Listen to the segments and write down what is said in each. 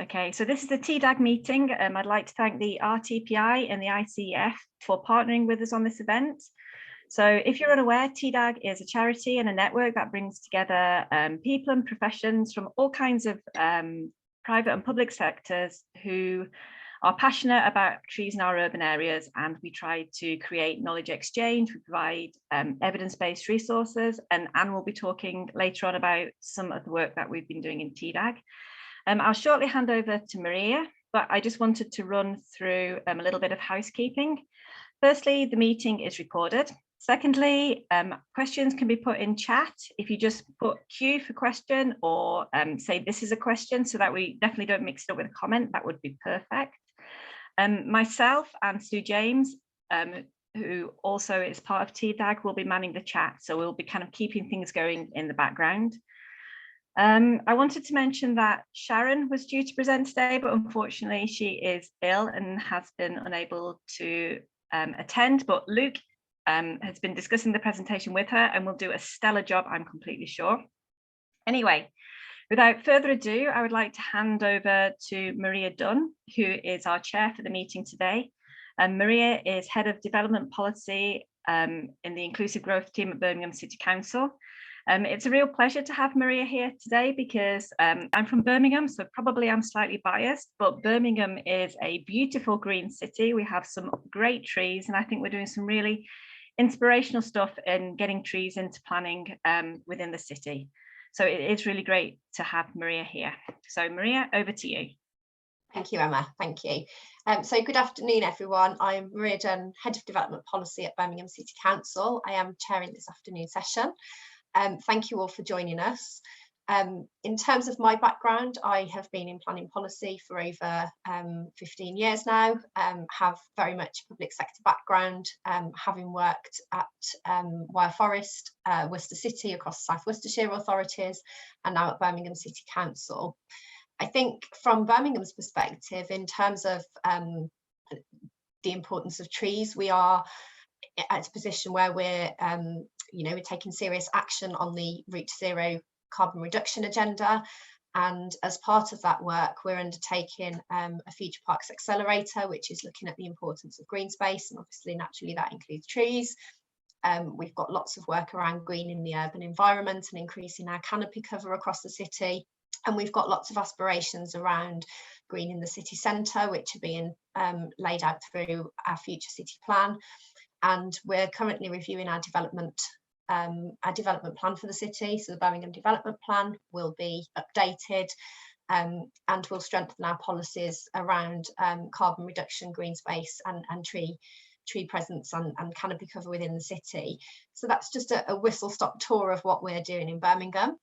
Okay, so this is the TDAG meeting. I'd like to thank the RTPI and the ICEF for partnering with us on this event. So if you're unaware, TDAG is a charity and a network that brings together people and professions from all kinds of private and public sectors who are passionate about trees in our urban areas, and we try to create knowledge exchange. We provide evidence-based resources, and Anne will be talking later on about some of the work that we've been doing in TDAG. I'll shortly hand over to Maria, but I just wanted to run through a little bit of housekeeping. Firstly, the meeting is recorded. Secondly, questions can be put in chat. If you just put Q for question or say this is a question so that we definitely don't mix it up with a comment, that would be perfect. Myself and Sue James, who also is part of TDAG, will be manning the chat. So we'll be kind of keeping things going in the background. I wanted to mention that Sharon was due to present today, but unfortunately she is ill and has been unable to attend, but Luke has been discussing the presentation with her and will do a stellar job, I'm completely sure. Anyway, without further ado, I would like to hand over to Maria Dunn, who is our chair for the meeting today. Maria is head of development policy in the inclusive growth team at Birmingham City Council. It's a real pleasure to have Maria here today because I'm from Birmingham, so probably I'm slightly biased, but Birmingham is a beautiful green city. We have some great trees, and I think we're doing some really inspirational stuff in getting trees into planning within the city. So it is really great to have Maria here. So Maria, over to you. Thank you, Emma. Thank you. So good afternoon, everyone. I'm Maria Dunn, Head of Development Policy at Birmingham City Council. I am chairing this afternoon session. Thank you all for joining us. In terms of my background, I have been in planning policy for over 15 years now, have very much public sector background, having worked at Wyre Forest, Worcester City, across South Worcestershire authorities, and now at Birmingham City Council. I think from Birmingham's perspective, in terms of the importance of trees, we are at a position where we're taking serious action on the Route to Zero carbon reduction agenda, and as part of that work we're undertaking a Future Parks Accelerator, which is looking at the importance of green space, and obviously naturally that includes trees. We've got lots of work around greening the urban environment and increasing our canopy cover across the city, and we've got lots of aspirations around greening the city centre, which are being laid out through our future city plan. And we're currently reviewing our development plan for the city. So the Birmingham Development Plan will be updated and will strengthen our policies around carbon reduction, green space and tree presence and canopy cover within the city. So that's just a whistle-stop tour of what we're doing in Birmingham.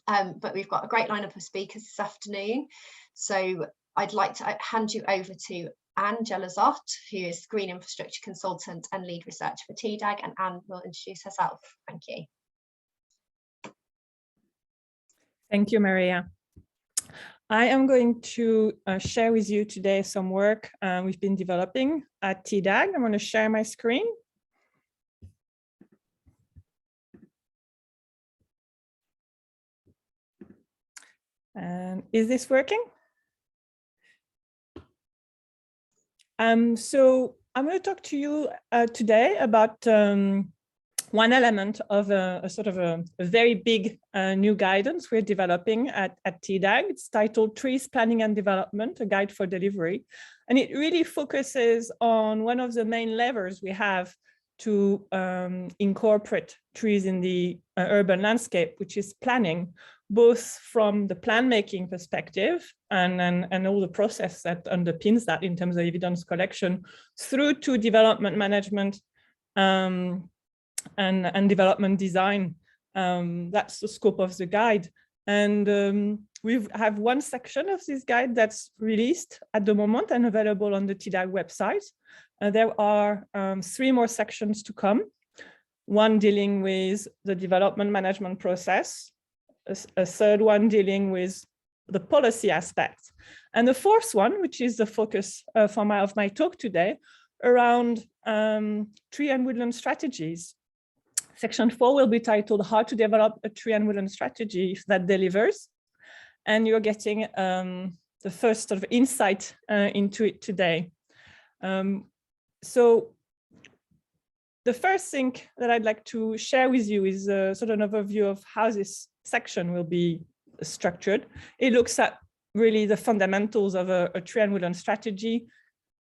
But we've got a great lineup of speakers this afternoon. So I'd like to hand you over to Anne Gelazot, who is Green Infrastructure Consultant and Lead Researcher for TDAG, and Anne will introduce herself. Thank you. Thank you, Maria. I am going to share with you today some work we've been developing at TDAG. I'm going to share my screen. Is this working? So I'm going to talk to you today about one element of a sort of a very big new guidance we're developing at TDAG. It's titled Trees Planning and Development, a Guide for Delivery. And it really focuses on one of the main levers we have to incorporate trees in the urban landscape, which is planning, both from the plan making perspective and all the process that underpins that in terms of evidence collection, through to development management and development design. That's the scope of the guide. And we have one section of this guide that's released at the moment and available on the TDAG website. There are 3 more sections to come. One dealing with the development management process, a third one dealing with the policy aspects, and the fourth one, which is the focus of my talk today, around tree and woodland strategies. Section 4 will be titled How to Develop a Tree and Woodland Strategy That Delivers. And you're getting the first sort of insight into it today. So the first thing that I'd like to share with you is sort of an overview of how this section will be structured. It looks at really the fundamentals of a tree and woodland strategy,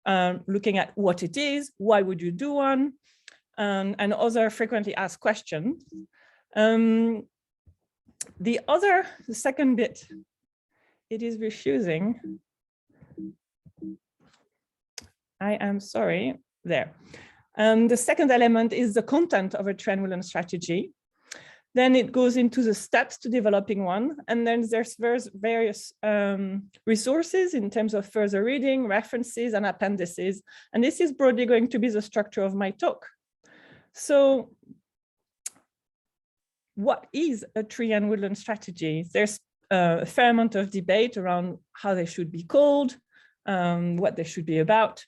looking at what it is, why would you do one, and other frequently asked questions. The second bit, it is refusing. I am sorry, there. The second element is the content of a tree and woodland strategy. Then it goes into the steps to developing one. And then there's various resources in terms of further reading, references, and appendices. And this is broadly going to be the structure of my talk. So what is a tree and woodland strategy? There's a fair amount of debate around how they should be called, what they should be about.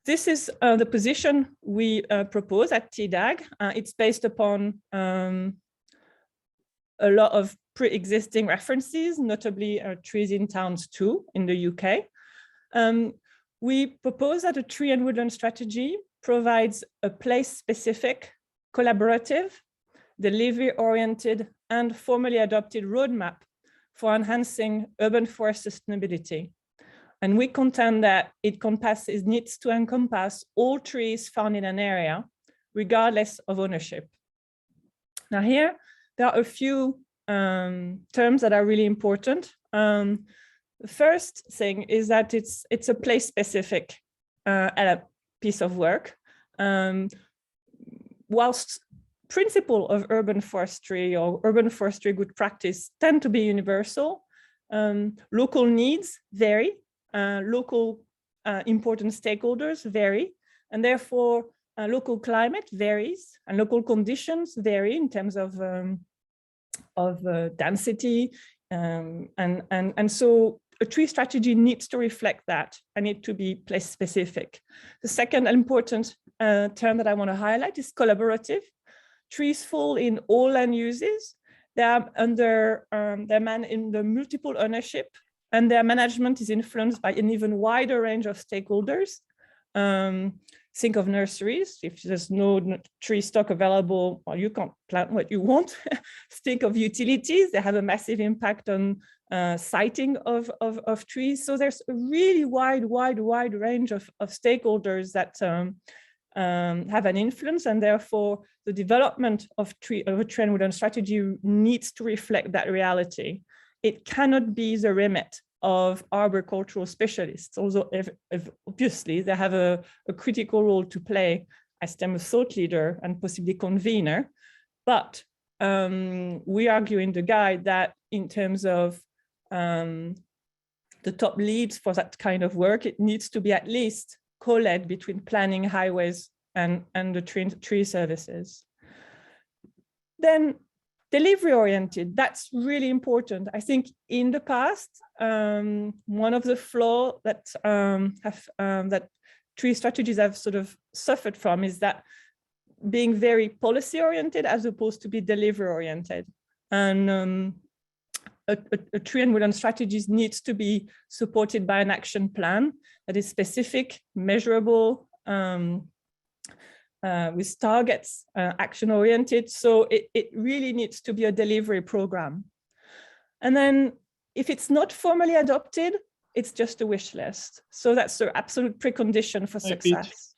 This is the position we propose at TDAG. It's based upon a lot of pre-existing references, notably Trees in Towns 2 in the UK. We propose that a tree and woodland strategy provides a place-specific, collaborative, delivery-oriented, and formally adopted roadmap for enhancing urban forest sustainability. And we contend that it needs to encompass all trees found in an area, regardless of ownership. Now here, there are a few terms that are really important. The first thing is that it's a place-specific piece of work. Whilst principle of urban forestry or urban forestry good practice tend to be universal, local needs vary, local important stakeholders vary, and therefore local climate varies and local conditions vary in terms of density, and so a tree strategy needs to reflect that and need to be place specific. The second important term that I want to highlight is collaborative. Trees fall in all land uses. They are under in the multiple ownership, and their management is influenced by an even wider range of stakeholders. Think of nurseries. If there's no tree stock available, well, you can't plant what you want. Think of utilities. They have a massive impact on siting of trees. So there's a really wide range of stakeholders that have an influence, and therefore the development of a tree and woodland strategy needs to reflect that reality. It cannot be the remit of arboricultural specialists, although obviously they have a critical role to play as them a thought leader and possibly convener. But we argue in the guide that in terms of the top leads for that kind of work, it needs to be at least co-led between planning, highways, and the tree services. Then delivery-oriented, that's really important. I think in the past, one of the flaws that that tree strategies have sort of suffered from is that being very policy-oriented as opposed to be delivery-oriented. And a tree and woodland strategies needs to be supported by an action plan that is specific, measurable, with targets, action-oriented. So it really needs to be a delivery program. And then if it's not formally adopted, it's just a wish list. So that's the absolute precondition for success.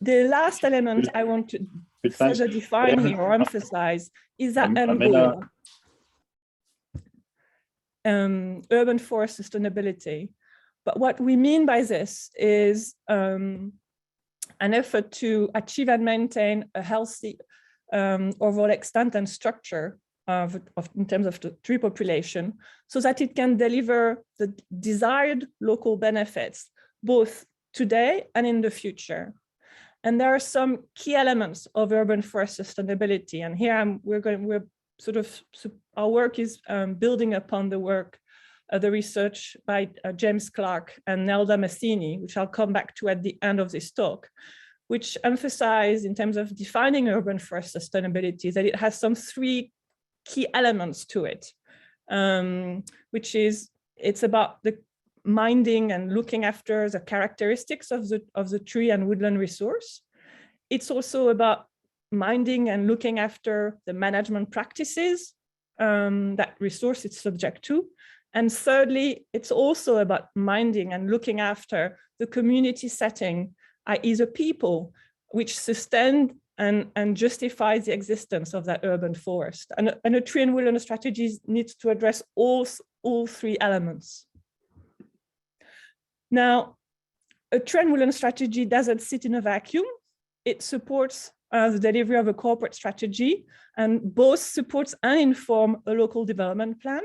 The last element I want to further define here or emphasize is that end goal. Urban forest sustainability. But what we mean by this is an effort to achieve and maintain a healthy overall extent and structure in terms of the tree population, so that it can deliver the desired local benefits, both today and in the future. And there are some key elements of urban forest sustainability. And here our work is building upon the work, the research by James Clark and Nelda Massini, which I'll come back to at the end of this talk, which emphasize in terms of defining urban forest sustainability that it has some three key elements to it, which is it's about the minding and looking after the characteristics of the tree and woodland resource. It's also about minding and looking after the management practices that resource is subject to. And thirdly, it's also about minding and looking after the community setting, i.e. the people, which sustain and justify the existence of that urban forest. And a tree and woodland strategy needs to address all three elements. Now, a tree and woodland strategy doesn't sit in a vacuum. It supports the delivery of a corporate strategy, and both supports and inform a local development plan.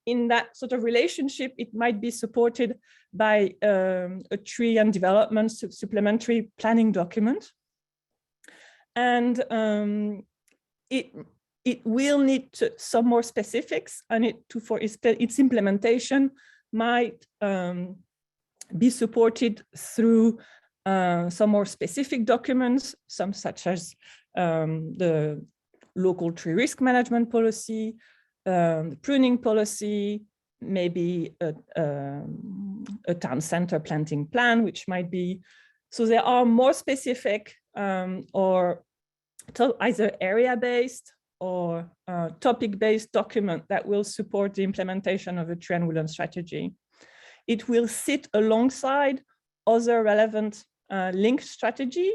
In that sort of relationship, it might be supported by a tree and development supplementary planning document. And it will need some more specifics, and for its implementation might be supported through some more specific documents, some such as the local tree risk management policy, the pruning policy, maybe a town center planting plan, which might be, so there are more specific or either area-based or topic-based document that will support the implementation of a tree and woodland strategy. It will sit alongside other relevant linked strategy.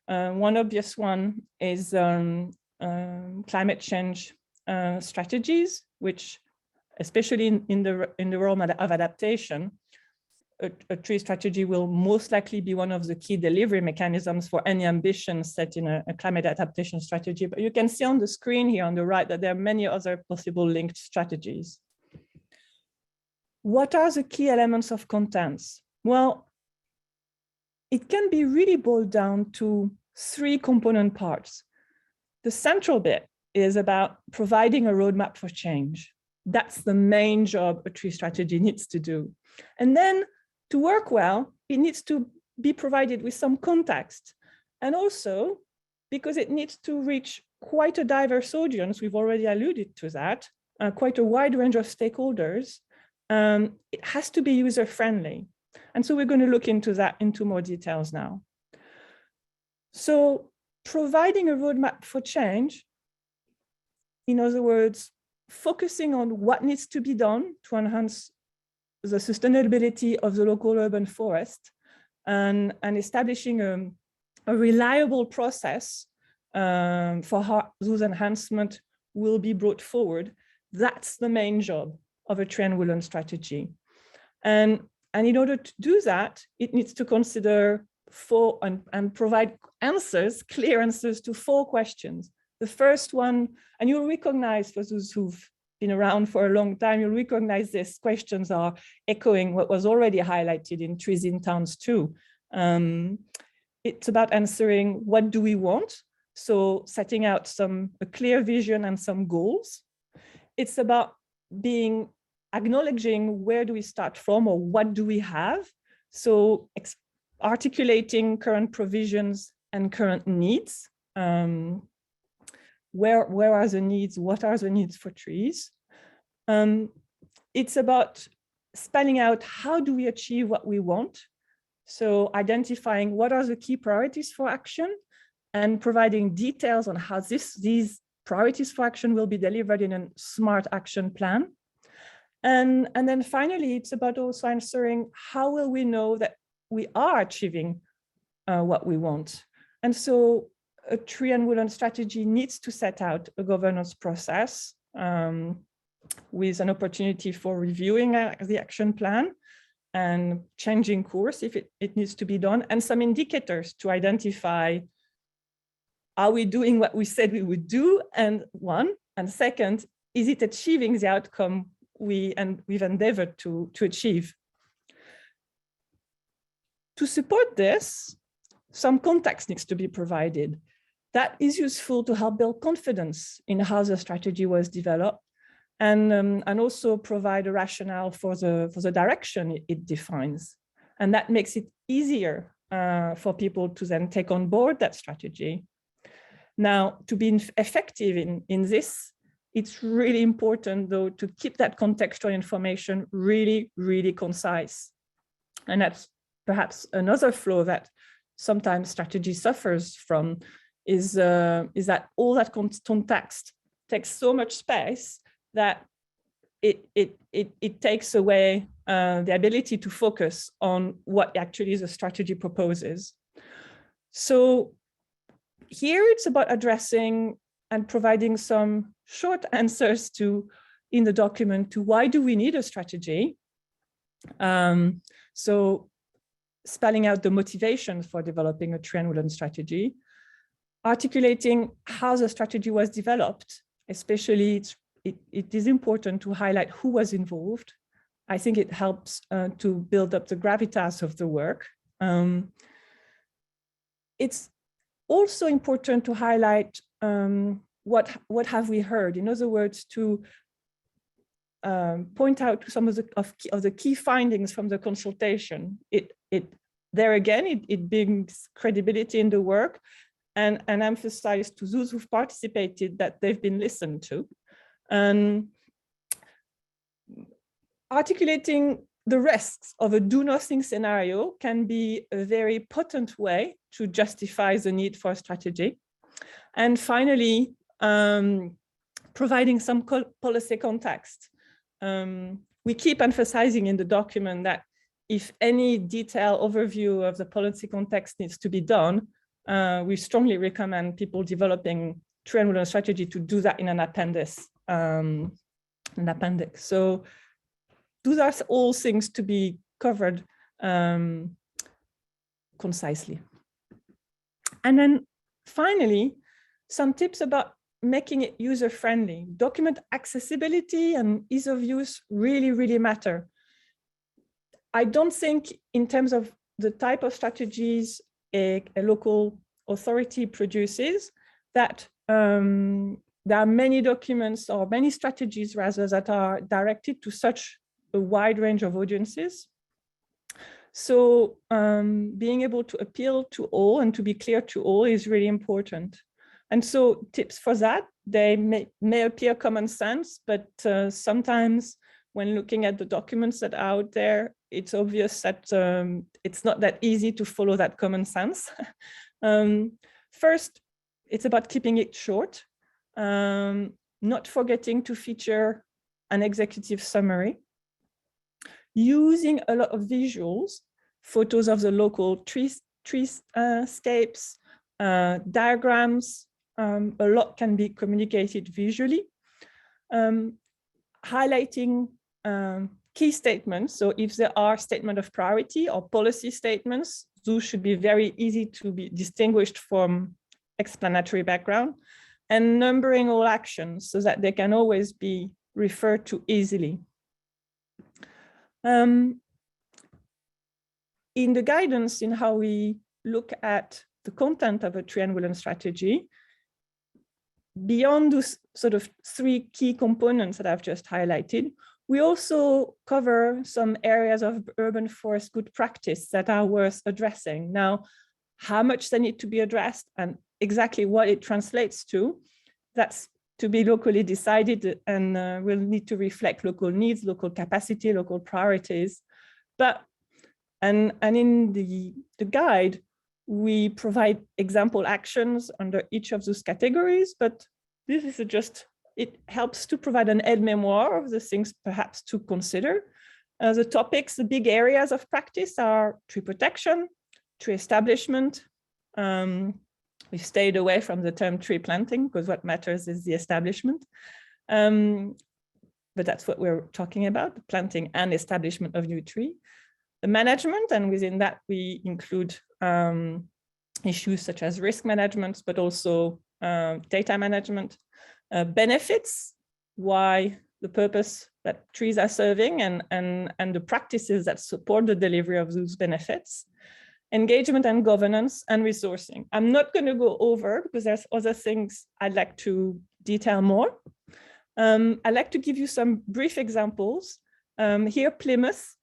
One obvious one is climate change strategies, which, especially in the realm of adaptation, a tree strategy will most likely be one of the key delivery mechanisms for any ambition set in a climate adaptation strategy. But you can see on the screen here on the right that there are many other possible linked strategies. What are the key elements of contents? Well, it can be really boiled down to three component parts. The central bit is about providing a roadmap for change. That's the main job a tree strategy needs to do. And then to work well, it needs to be provided with some context. And also, because it needs to reach quite a diverse audience, we've already alluded to that, quite a wide range of stakeholders, it has to be user-friendly. And so we're going to look into that into more details now. So providing a roadmap for change, in other words, focusing on what needs to be done to enhance the sustainability of the local urban forest, and establishing a reliable process for how those enhancements will be brought forward. That's the main job of a tree and woodland strategy. And in order to do that, it needs to consider and provide answers, clear answers to 4 questions. The first one, and you'll recognize, for those who've been around for a long time, you'll recognize these questions are echoing what was already highlighted in Trees in Towns 2. It's about answering, what do we want? So setting out a clear vision and some goals. It's about acknowledging where do we start from, or what do we have? So articulating current provisions and current needs. Where are the needs? What are the needs for trees? It's about spelling out how do we achieve what we want. So identifying what are the key priorities for action and providing details on how these priorities for action will be delivered in a smart action plan. And then finally, it's about also answering how will we know that we are achieving what we want. And so a tree and woodland strategy needs to set out a governance process with an opportunity for reviewing the action plan and changing course if it needs to be done, and some indicators to identify, are we doing what we said we would do? And second, is it achieving the outcome we've endeavored to achieve? To support this, some context needs to be provided. That is useful to help build confidence in how the strategy was developed, and also provide a rationale for the direction it defines. And that makes it easier for people to then take on board that strategy. Now, to be effective in this, it's really important, though, to keep that contextual information really, really concise. And that's perhaps another flaw that sometimes strategy suffers from, is that all that context takes so much space that it takes away the ability to focus on what actually the strategy proposes. So here it's about addressing and providing some short answers in the document to why do we need a strategy. So spelling out the motivation for developing a tree and woodland strategy, articulating how the strategy was developed, especially it is important to highlight who was involved. I think it helps to build up the gravitas of the work. It's also important to highlight what have we heard. In other words, to point out some of the key findings from the consultation. There again, it brings credibility in the work and emphasize to those who've participated that they've been listened to. And articulating the risks of a do-nothing scenario can be a very potent way to justify the need for a strategy. And finally, providing some policy context. We keep emphasizing in the document that if any detailed overview of the policy context needs to be done, we strongly recommend people developing tree and woodland strategy to do that in an appendix. So those are all things to be covered concisely. And then finally, some tips about making it user-friendly. Document accessibility and ease of use really, really matter. I don't think in terms of the type of strategies a local authority produces that there are many documents or many strategies rather that are directed to such a wide range of audiences. So being able to appeal to all and to be clear to all is really important. And so tips for that, they may appear common sense, but sometimes when looking at the documents that are out there, it's obvious that it's not that easy to follow that common sense. First, it's about keeping it short, not forgetting to feature an executive summary, using a lot of visuals, photos of the local treescapes, diagrams. A lot can be communicated visually, highlighting key statements. So if there are statements of priority or policy statements, those should be very easy to be distinguished from explanatory background, and numbering all actions so that they can always be referred to easily. In the guidance in how we look at the content of a tree and woodland strategy, beyond those sort of three key components that I've just highlighted, we also cover some areas of urban forest good practice that are worth addressing. Now, how much they need to be addressed and exactly what it translates to, that's to be locally decided and will need to reflect local needs, local capacity, local priorities. But, and in the guide, we provide example actions under each of those categories, but this is just, it helps to provide an aide-memoire of the things perhaps to consider. The topics, the big areas of practice are tree protection, tree establishment. We've stayed away from the term tree planting because what matters is the establishment. But that's what we're talking about, the planting and establishment of new tree. The management, and within that we include issues such as risk management, but also data management, benefits, why the purpose that trees are serving and the practices that support the delivery of those benefits, engagement and governance, and resourcing. I'm not going to go over because there's other things I'd like to detail more. I'd like to give you some brief examples. Here, Plymouth.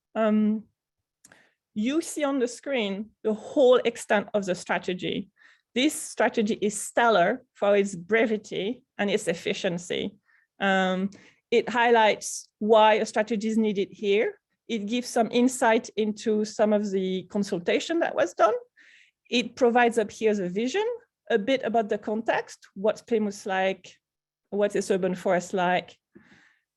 You see on the screen the whole extent of the strategy. This strategy is stellar for its brevity and its efficiency. It highlights why a strategy is needed here. It gives some insight into some of the consultation that was done. It provides up here the vision, a bit about the context, what's Plymouth like, what is urban forest like.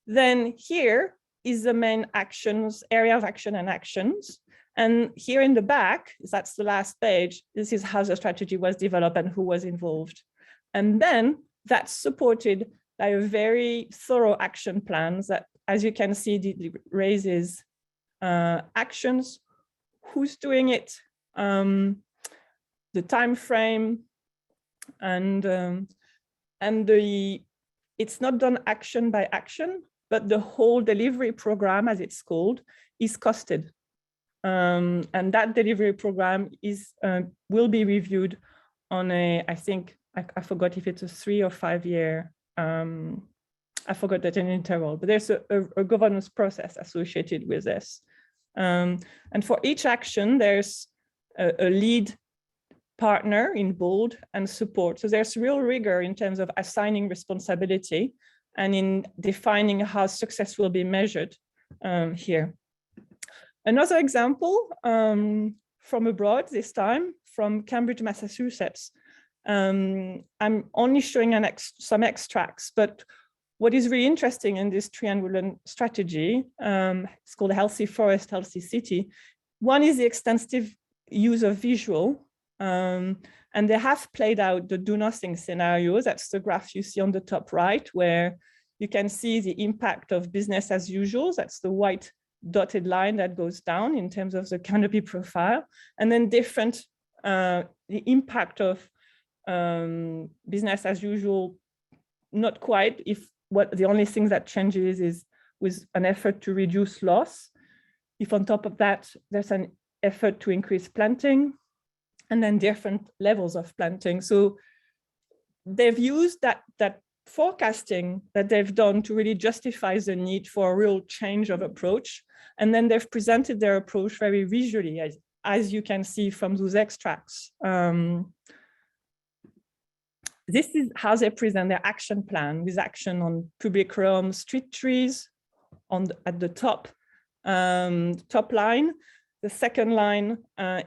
Then here is the main actions, area of action and actions. And here in the back, that's the last page, this is how the strategy was developed and who was involved. And then that's supported by a very thorough action plan that, as you can see, raises actions, who's doing it, the time frame, and it's not done action by action, but the whole delivery program, as it's called, is costed. And that delivery program is will be reviewed on a, I think, I forgot if it's a 3 or 5 year, I forgot that in interval, but there's a governance process associated with this. And for each action, there's a lead partner in bold and support. So there's real rigor in terms of assigning responsibility and in defining how success will be measured here. Another example from abroad, this time from Cambridge, Massachusetts. I'm only showing some extracts, but what is really interesting in this tree and woodland strategy, it's called Healthy Forest, Healthy City. One is the extensive use of visual, and they have played out the do nothing scenario. That's the graph you see on the top right, where you can see the impact of business as usual. That's the white dotted line that goes down in terms of the canopy profile, and then different, the impact of business as usual, not quite, if what the only thing that changes is with an effort to reduce loss. If on top of that, there's an effort to increase planting, and then different levels of planting. So they've used that forecasting that they've done to really justify the need for a real change of approach. And then they've presented their approach very visually, as you can see from those extracts. This is how they present their action plan, with action on public realm, street trees at the top line. The second line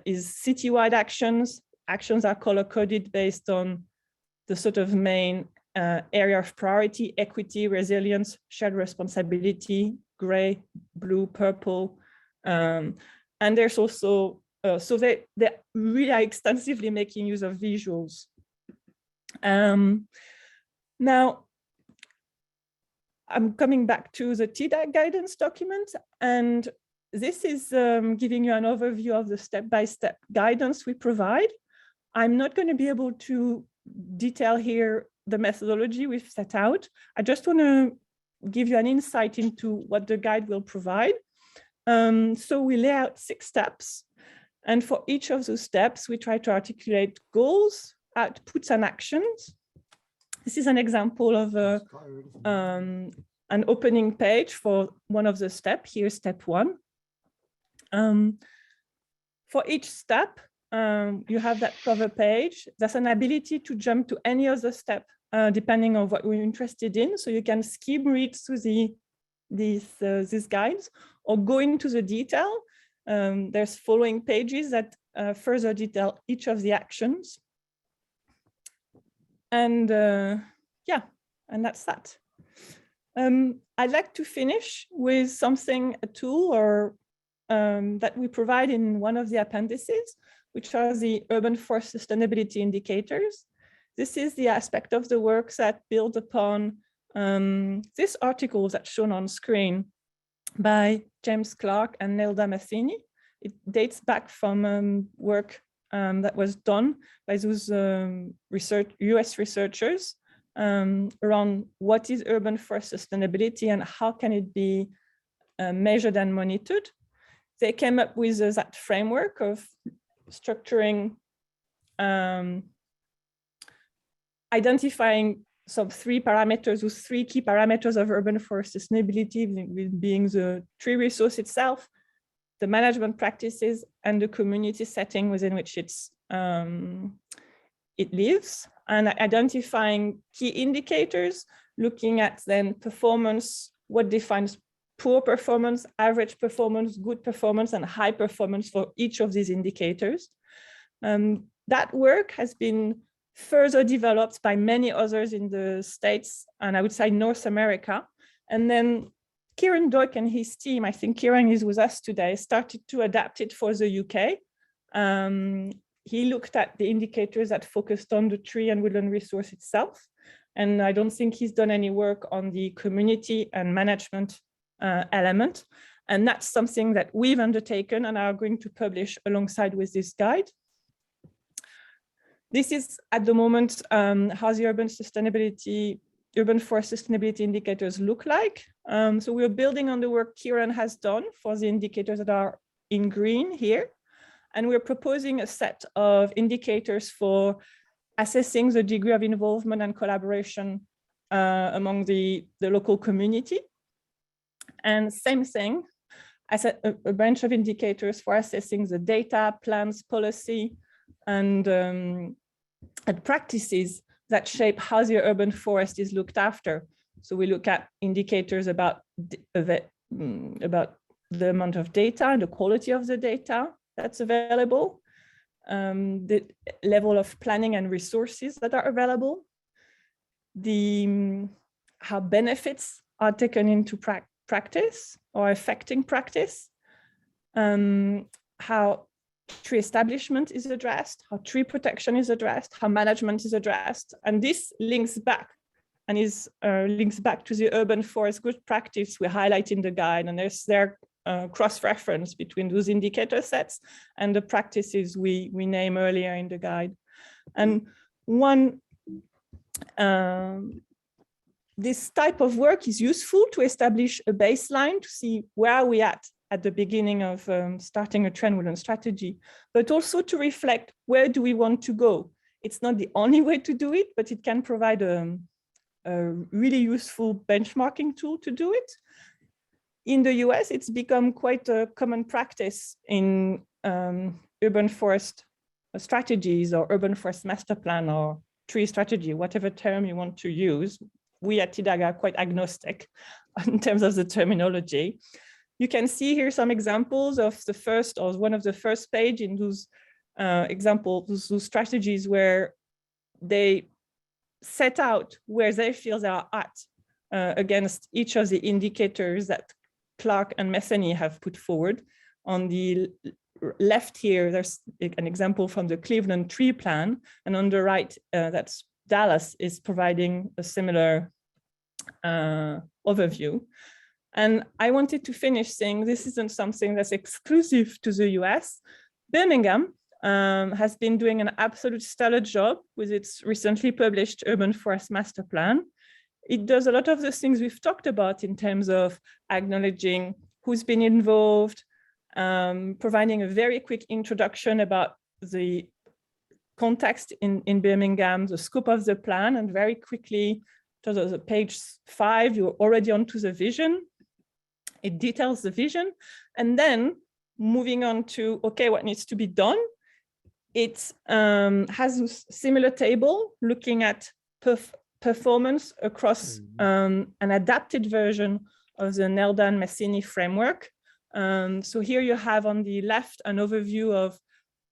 is citywide actions. Actions are color-coded based on the sort of main area of priority: equity, resilience, shared responsibility, gray, blue, purple. And there's also, so they really are extensively making use of visuals. Now, I'm coming back to the TDAG guidance document, and this is giving you an overview of the step-by-step guidance we provide. I'm not going to be able to detail here the methodology we've set out. I just want to give you an insight into what the guide will provide. So we lay out 6 steps, and for each of those steps, we try to articulate goals, outputs, and actions. This is an example of an opening page for one of the steps. Here's step 1. For each step, you have that cover page. There's an ability to jump to any other step, depending on what we're interested in. So you can skim read through these guides or go into the detail. There's following pages that further detail each of the actions. And yeah, and that's that. I'd like to finish with something, a tool or that we provide in one of the appendices, which are the urban forest sustainability indicators. This is the aspect of the work that builds upon this article that's shown on screen by James Clark and Nelda Matheny. It dates back from work that was done by those US researchers around what is urban forest sustainability and how can it be measured and monitored. They came up with that framework of structuring, identifying some 3 parameters, those 3 key parameters of urban forest sustainability, being the tree resource itself, the management practices, and the community setting within which it lives, and identifying key indicators looking at then performance, what defines poor performance, average performance, good performance, and high performance for each of these indicators. That work has been further developed by many others in the States and I would say North America. And then Kieran Doig and his team, I think Kieran is with us today, started to adapt it for the UK. He looked at the indicators that focused on the tree and woodland resource itself. And I don't think he's done any work on the community and management element. And that's something that we've undertaken and are going to publish alongside with this guide. This is at the moment how the urban forest sustainability indicators look like. So we're building on the work Kieran has done for the indicators that are in green here. And we're proposing a set of indicators for assessing the degree of involvement and collaboration among the local community. And same thing, as a bunch of indicators for assessing the data, plans, policy, and practices that shape how the urban forest is looked after. So we look at indicators about the amount of data and the quality of the data that's available, the level of planning and resources that are available, how benefits are taken into practice or affecting practice, how tree establishment is addressed, how tree protection is addressed, how management is addressed. And this links back and links back to the urban forest good practice we highlight in the guide. And there cross-reference between those indicator sets and the practices we name earlier in the guide. And this type of work is useful to establish a baseline to see where are we at the beginning of starting a trend woodland strategy, but also to reflect where do we want to go. It's not the only way to do it, but it can provide a really useful benchmarking tool to do it. In the US, it's become quite a common practice in urban forest strategies or urban forest master plan or tree strategy, whatever term you want to use. We at TDAG are quite agnostic in terms of the terminology. You can see here some examples of the first or one of the first page in those examples, those strategies where they set out where they feel they are at against each of the indicators that Clark and Messany have put forward. On the left here, there's an example from the Cleveland tree plan. And on the right, that's Dallas is providing a similar overview. And I wanted to finish saying this isn't something that's exclusive to the US. Birmingham has been doing an absolute stellar job with its recently published Urban Forest Master Plan. It does a lot of the things we've talked about in terms of acknowledging who's been involved, providing a very quick introduction about the context in Birmingham, the scope of the plan, and very quickly, to the page 5, you're already onto the vision. It details the vision, and then moving on to, okay, what needs to be done? It has a similar table looking at performance across an adapted version of the Nelda and Messany framework. So here you have on the left an overview of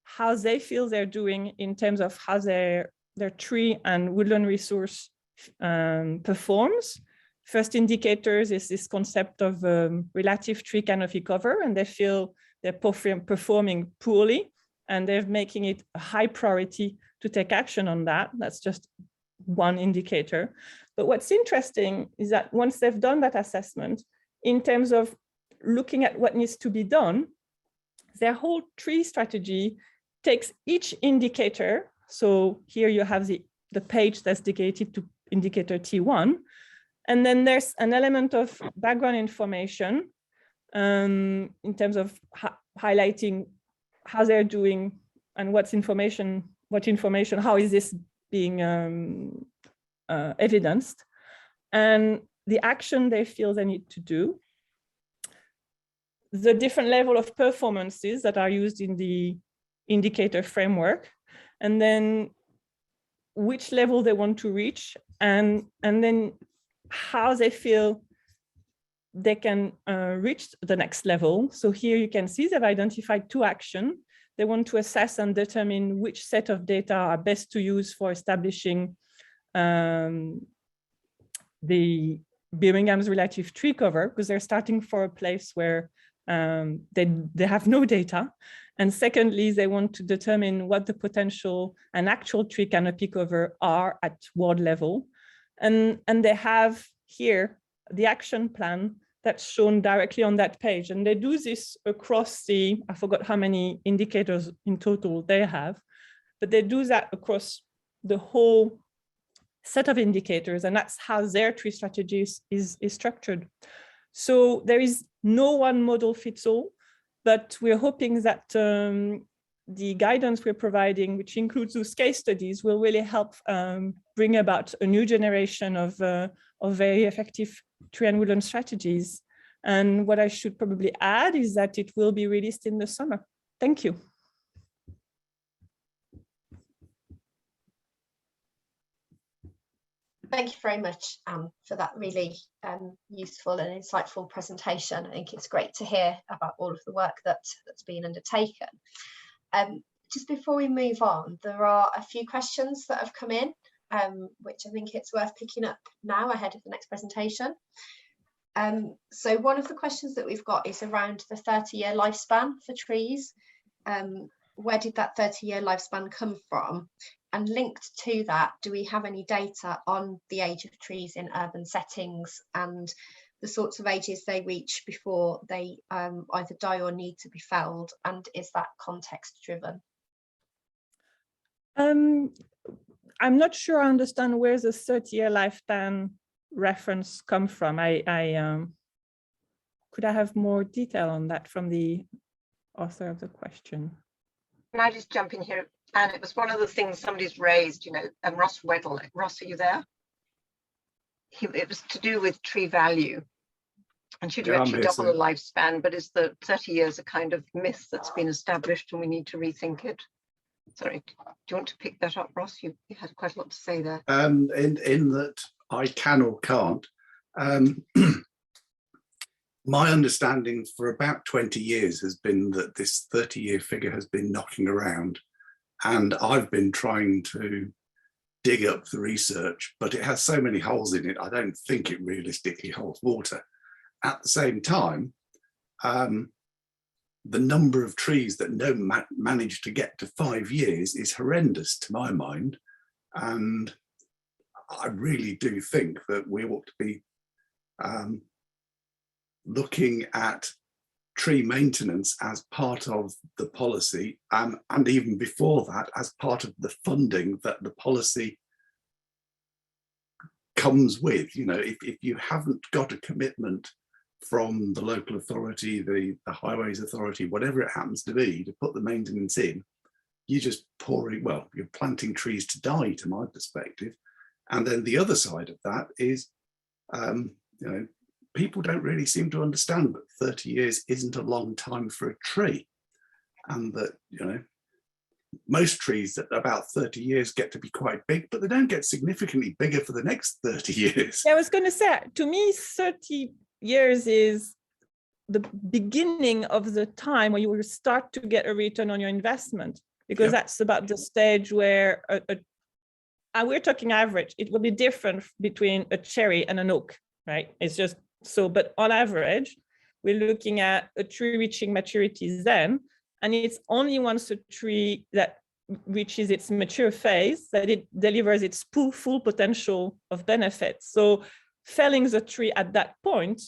how they feel they're doing in terms of how their tree and woodland resource performs. First indicators is this concept of relative tree canopy cover, and they feel they're performing poorly, and they're making it a high priority to take action on that. That's just one indicator. But what's interesting is that once they've done that assessment, in terms of looking at what needs to be done, their whole tree strategy takes each indicator. So here you have the page that's dedicated to indicator T1. And then there's an element of background information in terms of highlighting how they're doing and what information, how is this being evidenced, and the action they feel they need to do, the different level of performances that are used in the indicator framework, and then which level they want to reach, and then how they feel they can reach the next level. So here you can see they've identified 2 actions. They want to assess and determine which set of data are best to use for establishing the Birmingham's relative tree cover, because they're starting for a place where they have no data. And secondly, they want to determine what the potential and actual tree canopy cover are at ward level. And they have here the action plan that's shown directly on that page. And they do this across the, I forgot how many indicators in total they have, but they do that across the whole set of indicators, and that's how their tree strategy is structured. So there is no one model fits all, but we're hoping that the guidance we're providing, which includes those case studies, will really help bring about a new generation of very effective tree and woodland strategies. And what I should probably add is that it will be released in the summer. Thank you. Thank you very much, Anne, for that really useful and insightful presentation. I think it's great to hear about all of the work that's been undertaken. Just before we move on, there are a few questions that have come in, which I think it's worth picking up now ahead of the next presentation. So one of the questions that we've got is around the 30-year lifespan for trees. Where did that 30-year lifespan come from? And linked to that, do we have any data on the age of trees in urban settings and the sorts of ages they reach before they either die or need to be felled? And is that context driven? I'm not sure I understand where the 30-year lifespan reference come from. Could I have more detail on that from the author of the question? Can I just jump in here? And it was one of the things somebody's raised, you know, and Ross Weddle. Ross, are you there? It was to do with tree value. And should you actually double the lifespan, but is the 30 years a kind of myth that's been established and we need to rethink it? Sorry, do you want to pick that up, Ross? You had quite a lot to say there. In that I can or can't. My understanding for about 20 years has been that this 30-year figure has been knocking around. And I've been trying to dig up the research, but it has so many holes in it, I don't think it realistically holds water. At the same time, the number of trees that don't manage to get to 5 years is horrendous to my mind. And I really do think that we ought to be looking at tree maintenance as part of the policy, and even before that as part of the funding that the policy comes with. You know, if you haven't got a commitment from the local authority, the highways authority, whatever it happens to be, to put the maintenance in, you're just pouring, well, you're planting trees to die, to my perspective. And then the other side of that is, you know, people don't really seem to understand that 30 years isn't a long time for a tree, and that, you know, most trees at about 30 years get to be quite big, but they don't get significantly bigger for the next 30 years. Yeah, I was going to say, to me, 30 years is the beginning of the time where you will start to get a return on your investment, because that's about the stage where we're talking average. It will be different between a cherry and an oak, right? It's just so, but on average, we're looking at a tree reaching maturity then, and it's only once a tree that reaches its mature phase that it delivers its full potential of benefits. So felling the tree at that point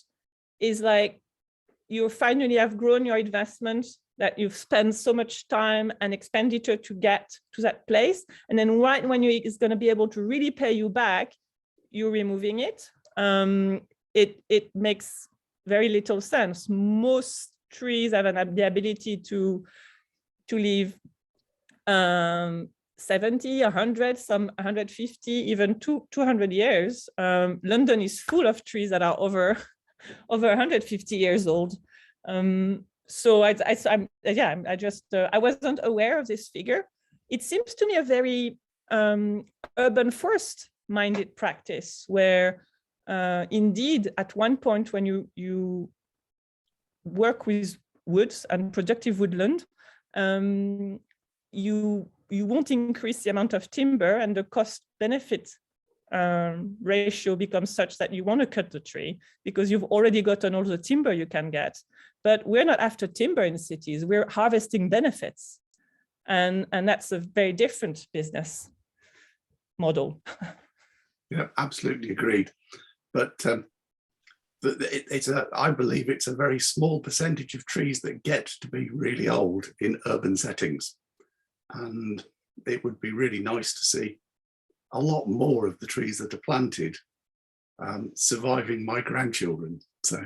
is like you finally have grown your investment that you've spent so much time and expenditure to get to that place. And then right when it's going to be able to really pay you back, you're removing it. It makes very little sense. Most trees have the ability to live 70, 100, some 150, even 200 years. London is full of trees that are over 150 years old. So I wasn't aware of this figure. It seems to me a very urban forest minded practice where indeed, at one point when you work with woods and productive woodland, you won't increase the amount of timber, and the cost-benefit ratio becomes such that you want to cut the tree because you've already gotten all the timber you can get. But we're not after timber in cities, we're harvesting benefits. And that's a very different business model. Yeah, absolutely agreed. But I believe it's a very small percentage of trees that get to be really old in urban settings. And it would be really nice to see a lot more of the trees that are planted surviving my grandchildren. So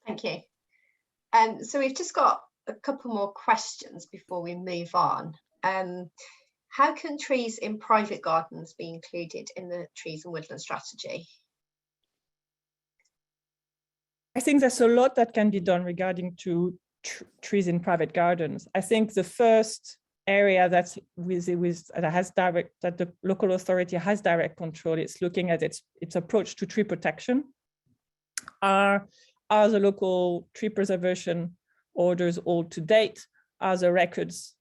thank you. So we've just got a couple more questions before we move on. How can trees in private gardens be included in the trees and woodland strategy? I think there's a lot that can be done regarding to trees in private gardens. I think the first area that the local authority has direct control is looking at its approach to tree protection. Are the local tree preservation orders all to date? Are the records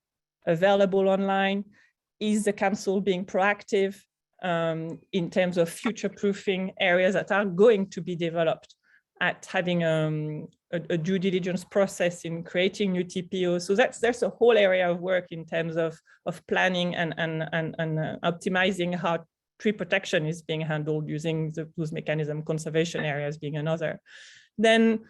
available online? Is the council being proactive in terms of future-proofing areas that are going to be developed, at having a due diligence process in creating new TPOs? So there's a whole area of work in terms of planning and optimizing how tree protection is being handled using those mechanisms, conservation areas being another. Then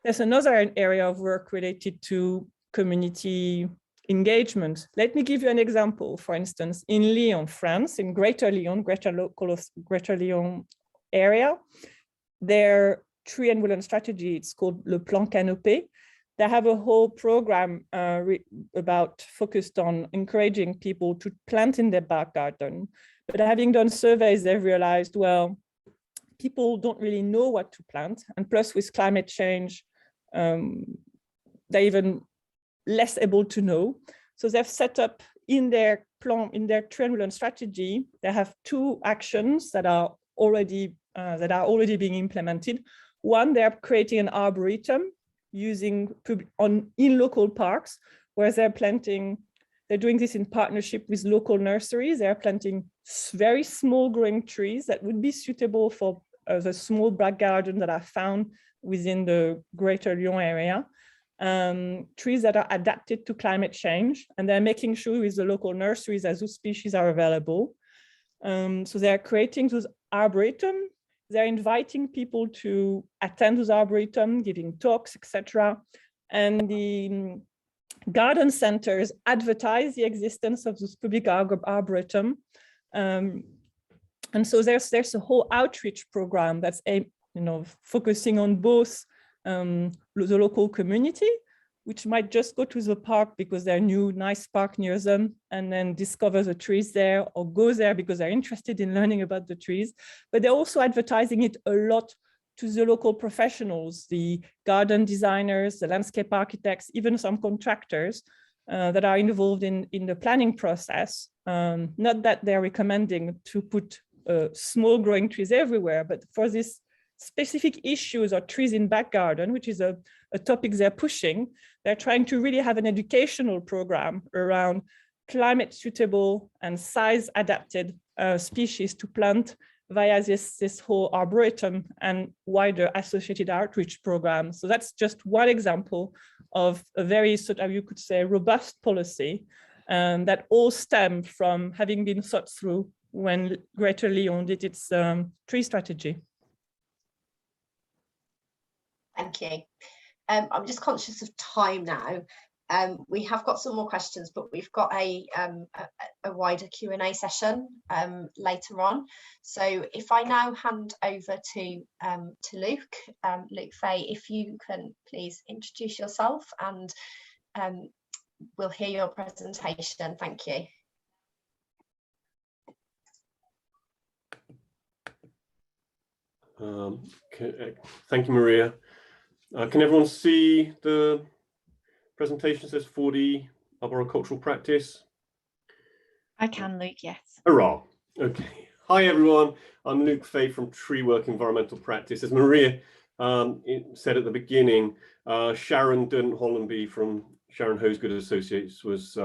there's another area of work related to community engagement. Let me give you an example. For instance, in Lyon, France, in Greater Lyon area, their tree and woodland strategy, it's called Le Plan Canopé. They have a whole program focused on encouraging people to plant in their back garden. But having done surveys, they've realized, well, people don't really know what to plant. And plus with climate change, they're even less able to know. So they've set up in their plan, in their tree and woodland strategy, they have two actions that are already being implemented. One, they're creating an arboretum in local parks where they're planting. They're doing this in partnership with local nurseries. They're planting very small growing trees that would be suitable for the small back garden that are found within the Greater Lyon area. Trees that are adapted to climate change, and they're making sure with the local nurseries that those species are available. So they're creating those arboretum. They're inviting people to attend those arboretum, giving talks, etc. And the garden centers advertise the existence of this public arboretum. And so there's a whole outreach program that's focusing on both the local community, which might just go to the park because there's a new nice park near them and then discover the trees there, or go there because they're interested in learning about the trees. But they're also advertising it a lot to the local professionals, the garden designers, the landscape architects, even some contractors that are involved in the planning process. Not that they're recommending to put small growing trees everywhere, but for this specific issues or trees in back garden, which is a topic they're pushing, they're trying to really have an educational program around climate suitable and size adapted species to plant via this whole arboretum and wider associated outreach program. So that's just one example of a very you could say robust policy that all stem from having been thought through when Greater Lyon did its tree strategy. Thank you. I'm just conscious of time now. We have got some more questions, but we've got a wider Q&A session later on. So if I now hand over to Luke, Luke Fay, if you can please introduce yourself and we'll hear your presentation. Thank you. Thank you, Maria. Can everyone see the presentation? Says 4D arboricultural practice. I can, Luke, yes. Hurrah. Okay. Hi, everyone. I'm Luke Fay from Treework Environmental Practice. As Maria said at the beginning, Sharon Dunn Hollenby from Sharon Hosegood Associates was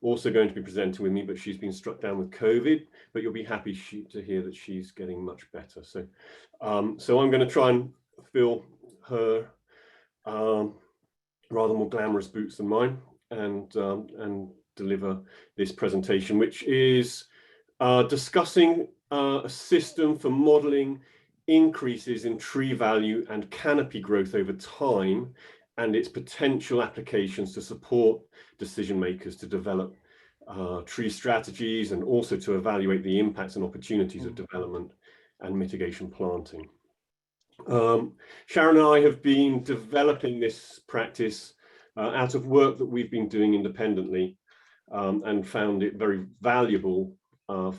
also going to be presenting with me, but she's been struck down with COVID, but you'll be happy to hear that she's getting much better. So, so I'm going to try and fill her rather more glamorous boots than mine and deliver this presentation, which is discussing a system for modeling increases in tree value and canopy growth over time and its potential applications to support decision makers to develop tree strategies and also to evaluate the impacts and opportunities of development and mitigation planting. Sharon and I have been developing this practice out of work that we've been doing independently and found it very valuable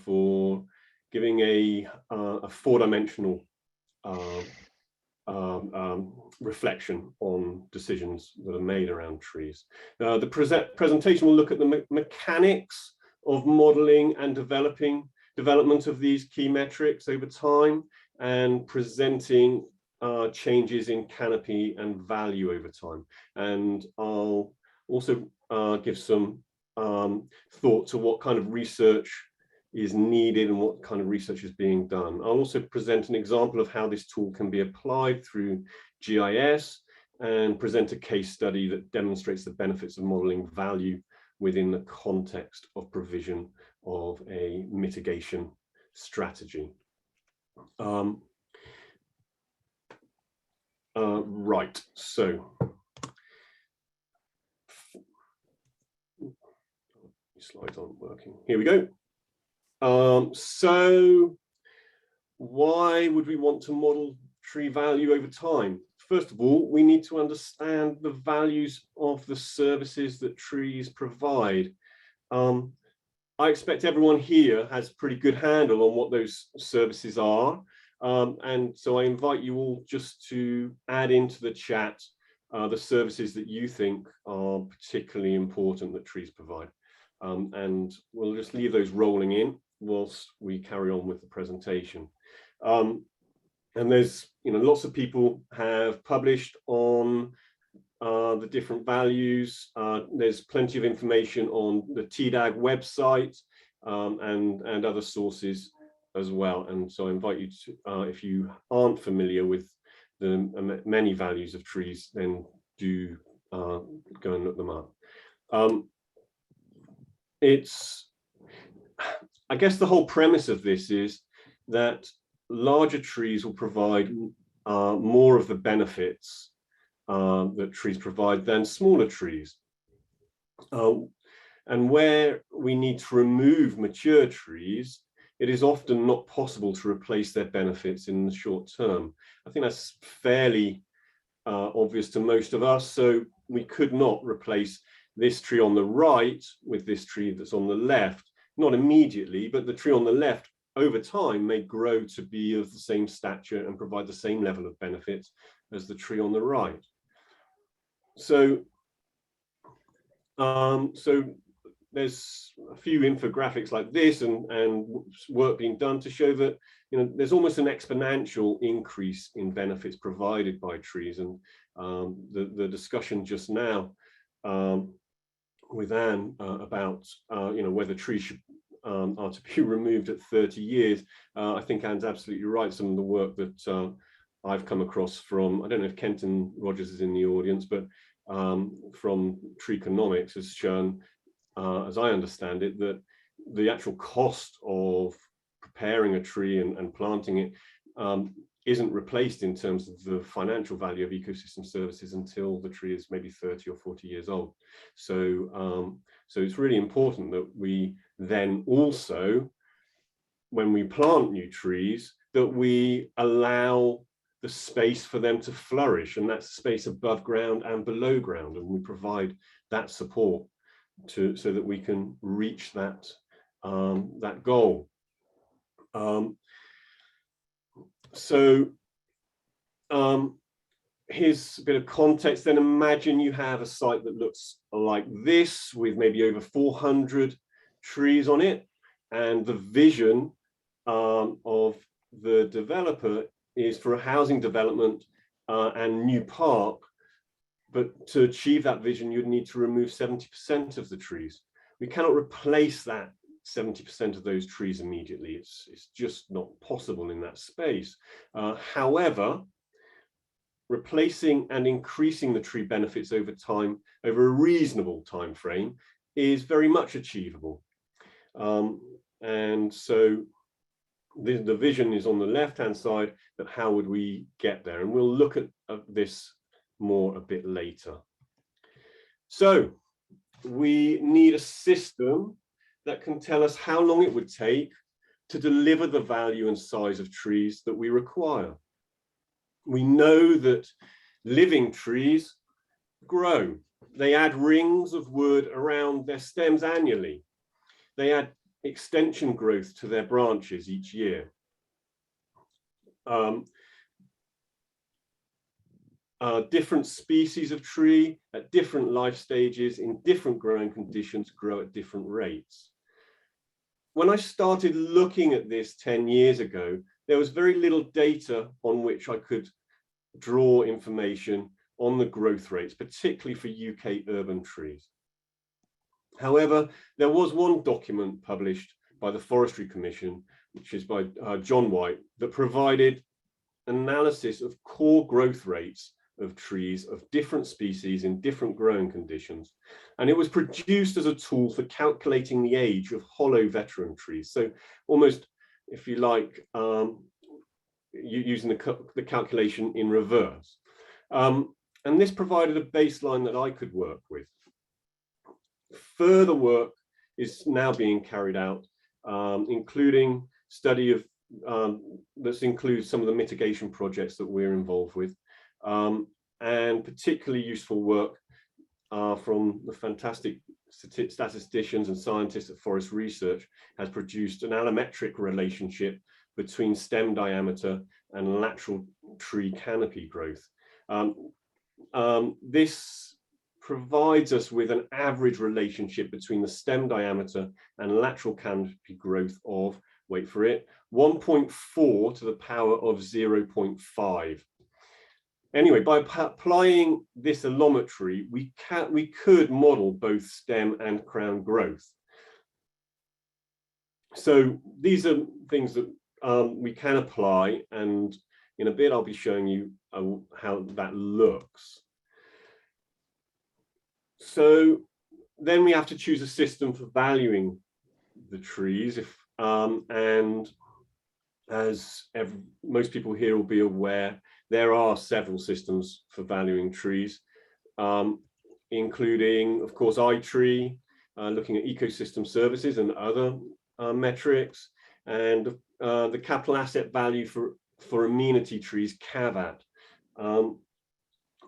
for giving a four-dimensional reflection on decisions that are made around trees. The presentation will look at the mechanics of modeling and development of these key metrics over time and presenting changes in canopy and value over time. And I'll also give some thought to what kind of research is needed and what kind of research is being done. I'll also present an example of how this tool can be applied through GIS and present a case study that demonstrates the benefits of modeling value within the context of provision of a mitigation strategy. Right, so slides aren't working. Here we go. So why would we want to model tree value over time? First of all, we need to understand the values of the services that trees provide. I expect everyone here has a pretty good handle on what those services are. And so I invite you all just to add into the chat the services that you think are particularly important that trees provide. And we'll just leave those rolling in whilst we carry on with the presentation. And there's, lots of people have published on the different values. There's plenty of information on the TDAG website and other sources as well. And so I invite you to, if you aren't familiar with the many values of trees, then do go and look them up. I guess the whole premise of this is that larger trees will provide more of the benefits that trees provide than smaller trees. And where we need to remove mature trees, it is often not possible to replace their benefits in the short term. I think that's fairly obvious to most of us. So we could not replace this tree on the right with this tree that's on the left, not immediately, but the tree on the left over time may grow to be of the same stature and provide the same level of benefits as the tree on the right. So, there's a few infographics like this and work being done to show that there's almost an exponential increase in benefits provided by trees. And the discussion just now with Anne about whether trees should are to be removed at 30 years. I think Anne's absolutely right. Some of the work that I've come across from, I don't know if Kenton Rogers is in the audience, but from Treeconomics has shown, as I understand it, that the actual cost of preparing a tree and planting it isn't replaced in terms of the financial value of ecosystem services until the tree is maybe 30 or 40 years old. So, so it's really important that we then also, when we plant new trees, that we allow the space for them to flourish, and that's space above ground and below ground, and we provide that support so that we can reach that that goal. Here's a bit of context. Then imagine you have a site that looks like this with maybe over 400 trees on it, and the vision of the developer is for a housing development and new park, but to achieve that vision, you'd need to remove 70% of the trees. We cannot replace that 70% of those trees immediately. It's just not possible in that space. However, replacing and increasing the tree benefits over time, over a reasonable time frame, is very much achievable. And so the vision is on the left-hand side, but how would we get there? And we'll look at this more a bit later. So we need a system that can tell us how long it would take to deliver the value and size of trees that we require. We know that living trees grow. They add rings of wood around their stems annually. They add extension growth to their branches each year. Different species of tree at different life stages in different growing conditions grow at different rates. When I started looking at this 10 years ago, there was very little data on which I could draw information on the growth rates, particularly for UK urban trees. However, there was one document published by the Forestry Commission, which is by John White, that provided analysis of core growth rates of trees of different species in different growing conditions. And it was produced as a tool for calculating the age of hollow veteran trees. So almost, if you like, using the calculation in reverse. And this provided a baseline that I could work with. Further work is now being carried out, including study of, this includes some of the mitigation projects that we're involved with, and particularly useful work from the fantastic statisticians and scientists at Forest Research has produced an allometric relationship between stem diameter and lateral tree canopy growth. This provides us with an average relationship between the stem diameter and lateral canopy growth of, wait for it, 1.4 to the power of 0.5. Anyway, by applying this allometry, we could model both stem and crown growth. So these are things that we can apply, and in a bit I'll be showing you how that looks. So then we have to choose a system for valuing the trees, and as most people here will be aware, there are several systems for valuing trees, including, of course, iTree, looking at ecosystem services and other metrics, and the capital asset value for amenity trees, CAVAT.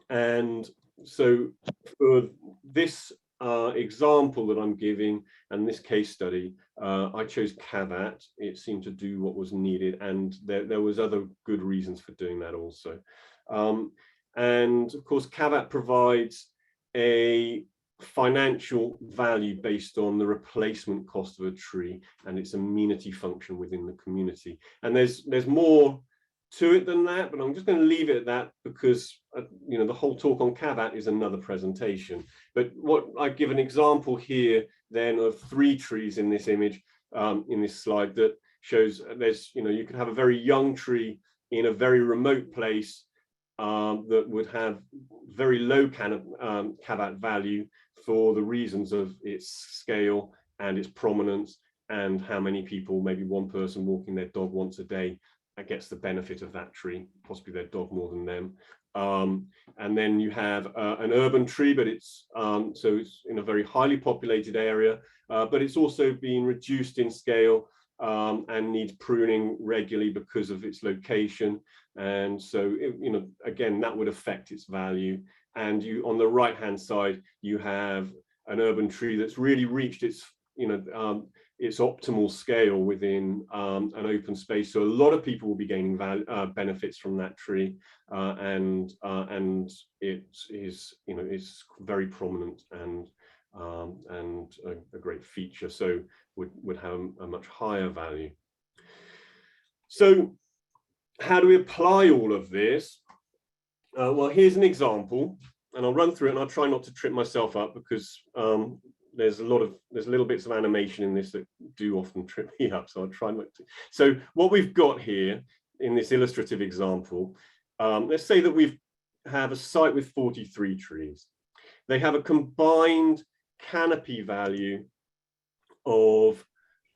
And so for this example that I'm giving and this case study, I chose CAVAT. It seemed to do what was needed, and there was other good reasons for doing that also. And of course, CAVAT provides a financial value based on the replacement cost of a tree and its amenity function within the community. And there's more to it than that, but I'm just going to leave it at that because you know, the whole talk on CAVAT is another presentation. But what I give an example here then of 3 trees in this image, in this slide, that shows there's, you know, you could have a very young tree in a very remote place that would have very low CAVAT value for the reasons of its scale and its prominence and how many people, maybe one person walking their dog once a day, that gets the benefit of that tree, possibly their dog more than them. And then you have an urban tree, but it's so it's in a very highly populated area, but it's also being reduced in scale and needs pruning regularly because of its location. And so, you know, again, that would affect its value. And you, on the right-hand side, you have an urban tree that's really reached its, you know, its optimal scale within an open space. So a lot of people will be gaining benefits from that tree, and it is, you know, is very prominent and a great feature. So would have a much higher value. So how do we apply all of this? Well, here's an example, and I'll run through it, and I'll try not to trip myself up because there's little bits of animation in this that do often trip me up, so I'll try not to. So what we've got here in this illustrative example, let's say that we have a site with 43 trees. They have a combined canopy value of,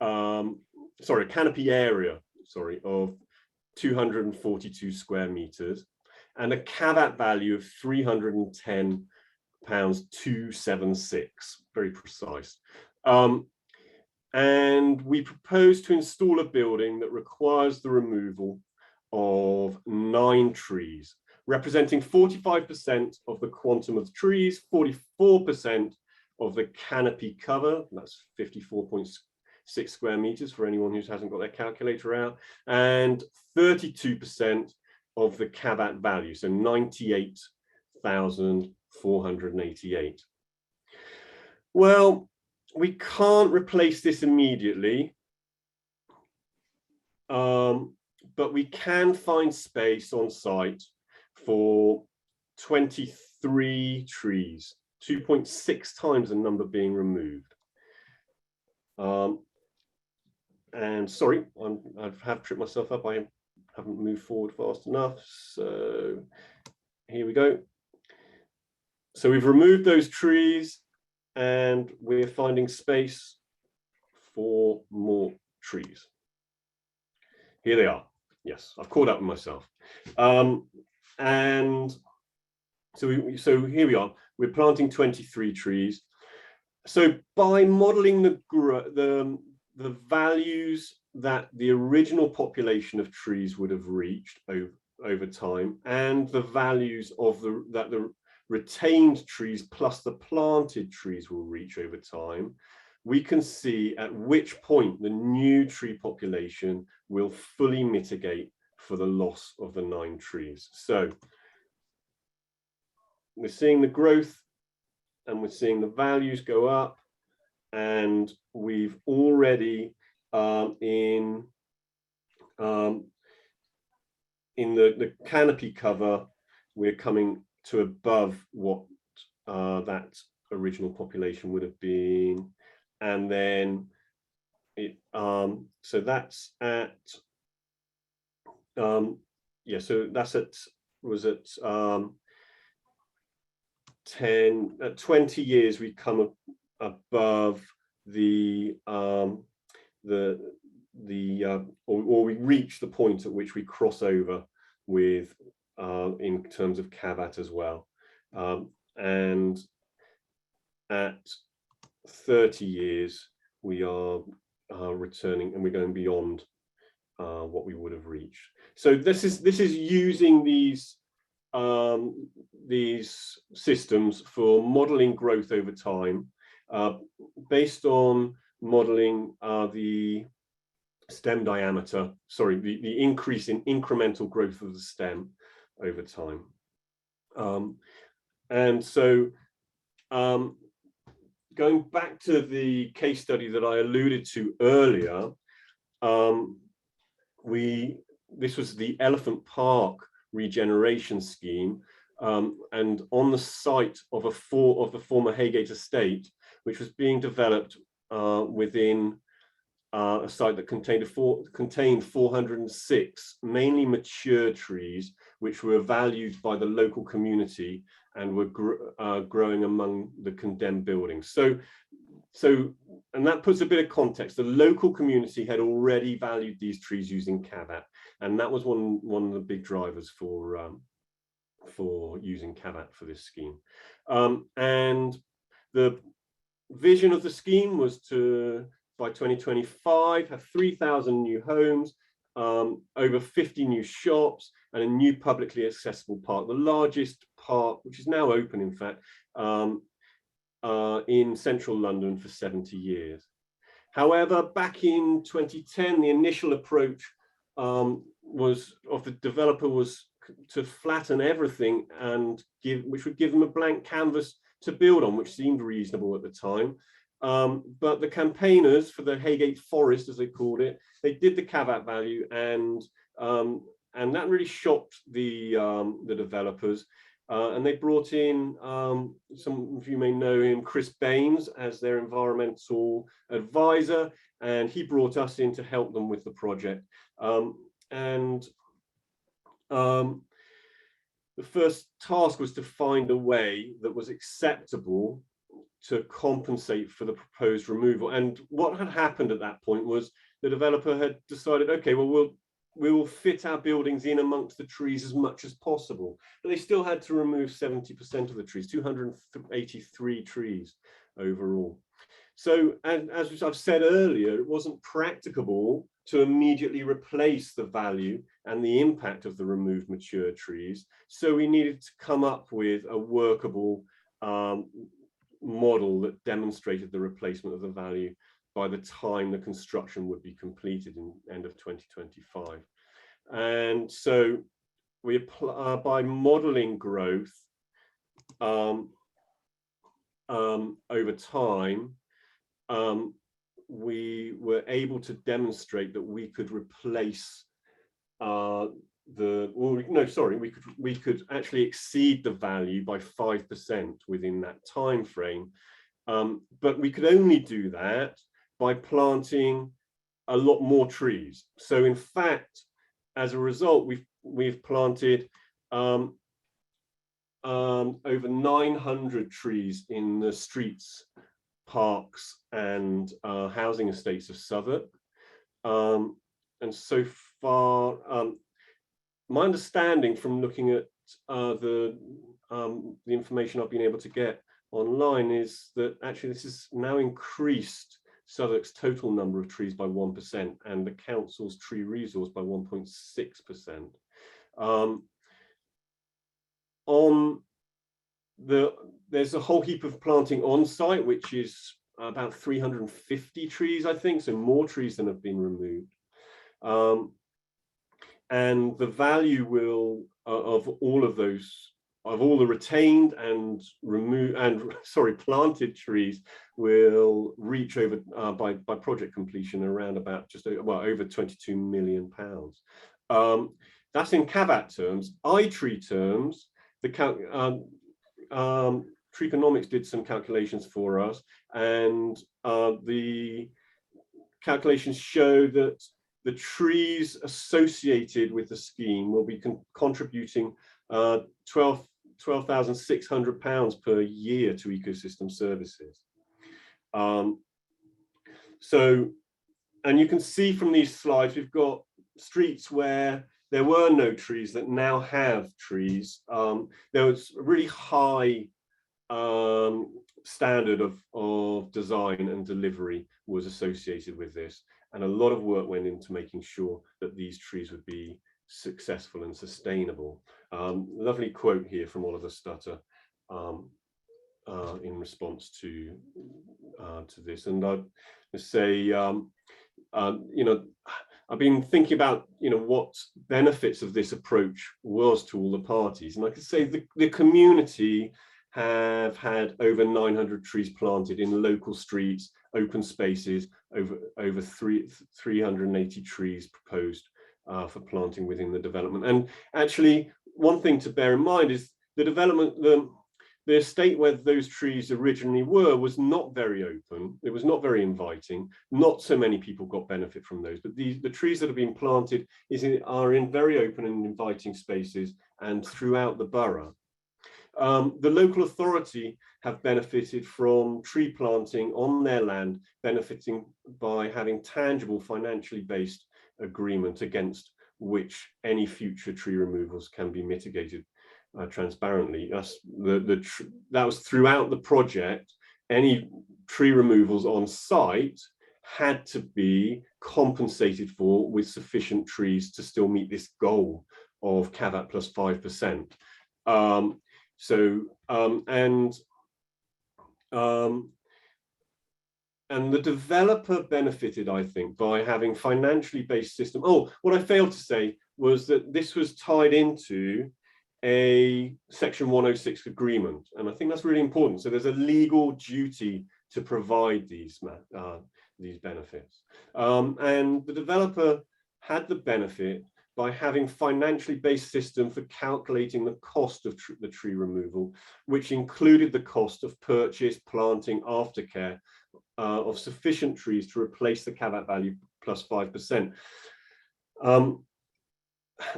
canopy area, of 242 square meters, and a cavat value of £310,276, very precise. And we propose to install a building that requires the removal of 9 trees, representing 45% of the quantum of trees, 44% of the canopy cover, that's 54.6 square meters for anyone who hasn't got their calculator out, and 32% of the cavat value, so 98,488. Well, we can't replace this immediately, but we can find space on site for 23 trees, 2.6 times the number being removed. And sorry, I have tripped myself up. I haven't moved forward fast enough. So here we go. So we've removed those trees and we're finding space for more trees. Here they are. Yes, I've caught up with myself. And so here we are. We're planting 23 trees. So by modeling the values that the original population of trees would have reached over time, and the values of the retained trees plus the planted trees will reach over time, we can see at which point the new tree population will fully mitigate for the loss of the 9 trees. So we're seeing the growth and we're seeing the values go up, and we've already in the canopy cover, we're coming to above what that original population would have been, and then it so that's at so that's at 20 years we come above or we reach the point at which we cross over with in terms of cavat as well, and at 30 years we are returning and we're going beyond what we would have reached. So this is using these systems for modeling growth over time, based on modeling the stem diameter, the increase in incremental growth of the stem over time. And so going back to the case study that I alluded to earlier, this was the Elephant Park regeneration scheme, and on the site of the former Haygate estate, which was being developed within a site that contained 406 mainly mature trees, which were valued by the local community and were growing among the condemned buildings. And that puts a bit of context. The local community had already valued these trees using cavat, and that was one of the big drivers for using cavat for this scheme. And the vision of the scheme was to, by 2025, have 3,000 new homes, over 50 new shops, and a new publicly accessible park, the largest park, which is now open, in fact, in central London for 70 years. However, back in 2010, the initial approach of the developer was to flatten everything and which would give them a blank canvas to build on, which seemed reasonable at the time. But the campaigners for the Haygate Forest, as they called it, they did the caveat value, and that really shocked the developers. And they brought in, some of you may know him, Chris Baines, as their environmental advisor, and he brought us in to help them with the project. The first task was to find a way that was acceptable to compensate for the proposed removal. And what had happened at that point was the developer had decided, okay, well, we will fit our buildings in amongst the trees as much as possible. But they still had to remove 70% of the trees, 283 trees overall. So, and as I've said earlier, it wasn't practicable to immediately replace the value and the impact of the removed mature trees. So we needed to come up with a workable model that demonstrated the replacement of the value by the time the construction would be completed in end of 2025. And so we apply, by modeling growth over time, we were able to demonstrate that we could replace we could actually exceed the value by 5% within that time frame. But we could only do that by planting a lot more trees. So in fact, as a result, we've planted over 900 trees in the streets, parks, and housing estates of Southwark. And so far, my understanding from looking at the information I've been able to get online is that actually this has now increased Southwark's total number of trees by 1% and the council's tree resource by 1.6%. There's a whole heap of planting on site, which is about 350 trees, I think, so more trees than have been removed. And the value will of all of those, of all the retained and planted trees, will reach over by project completion around about just over £22 million. That's in caveat terms. iTree terms, Treeconomics did some calculations for us, and the calculations show that the trees associated with the scheme will be contributing £12,600 per year to ecosystem services. So, and you can see from these slides, we've got streets where there were no trees that now have trees. There was a really high standard of design and delivery was associated with this. And a lot of work went into making sure that these trees would be successful and sustainable. Lovely quote here from Oliver Stutter in response to this. And I'd say, you know, I've been thinking about, you know, what benefits of this approach was to all the parties. And I could say the community have had over 900 trees planted in local streets, open spaces, over 380 trees proposed for planting within the development. And actually, one thing to bear in mind is the development, the estate where those trees originally were was not very open. It was not very inviting. Not so many people got benefit from those, but the trees that have been planted are in very open and inviting spaces and throughout the borough. The local authority have benefited from tree planting on their land, benefiting by having tangible financially based agreement against which any future tree removals can be mitigated transparently. That was throughout the project. Any tree removals on site had to be compensated for with sufficient trees to still meet this goal of caveat plus 5%. And the developer benefited, I think, by having financially based system. Oh, what I failed to say was that this was tied into a Section 106 agreement, and I think that's really important. So there's a legal duty to provide these benefits. And the developer had the benefit by having financially based system for calculating the cost of the tree removal, which included the cost of purchase, planting, aftercare of sufficient trees to replace the caveat value plus 5%.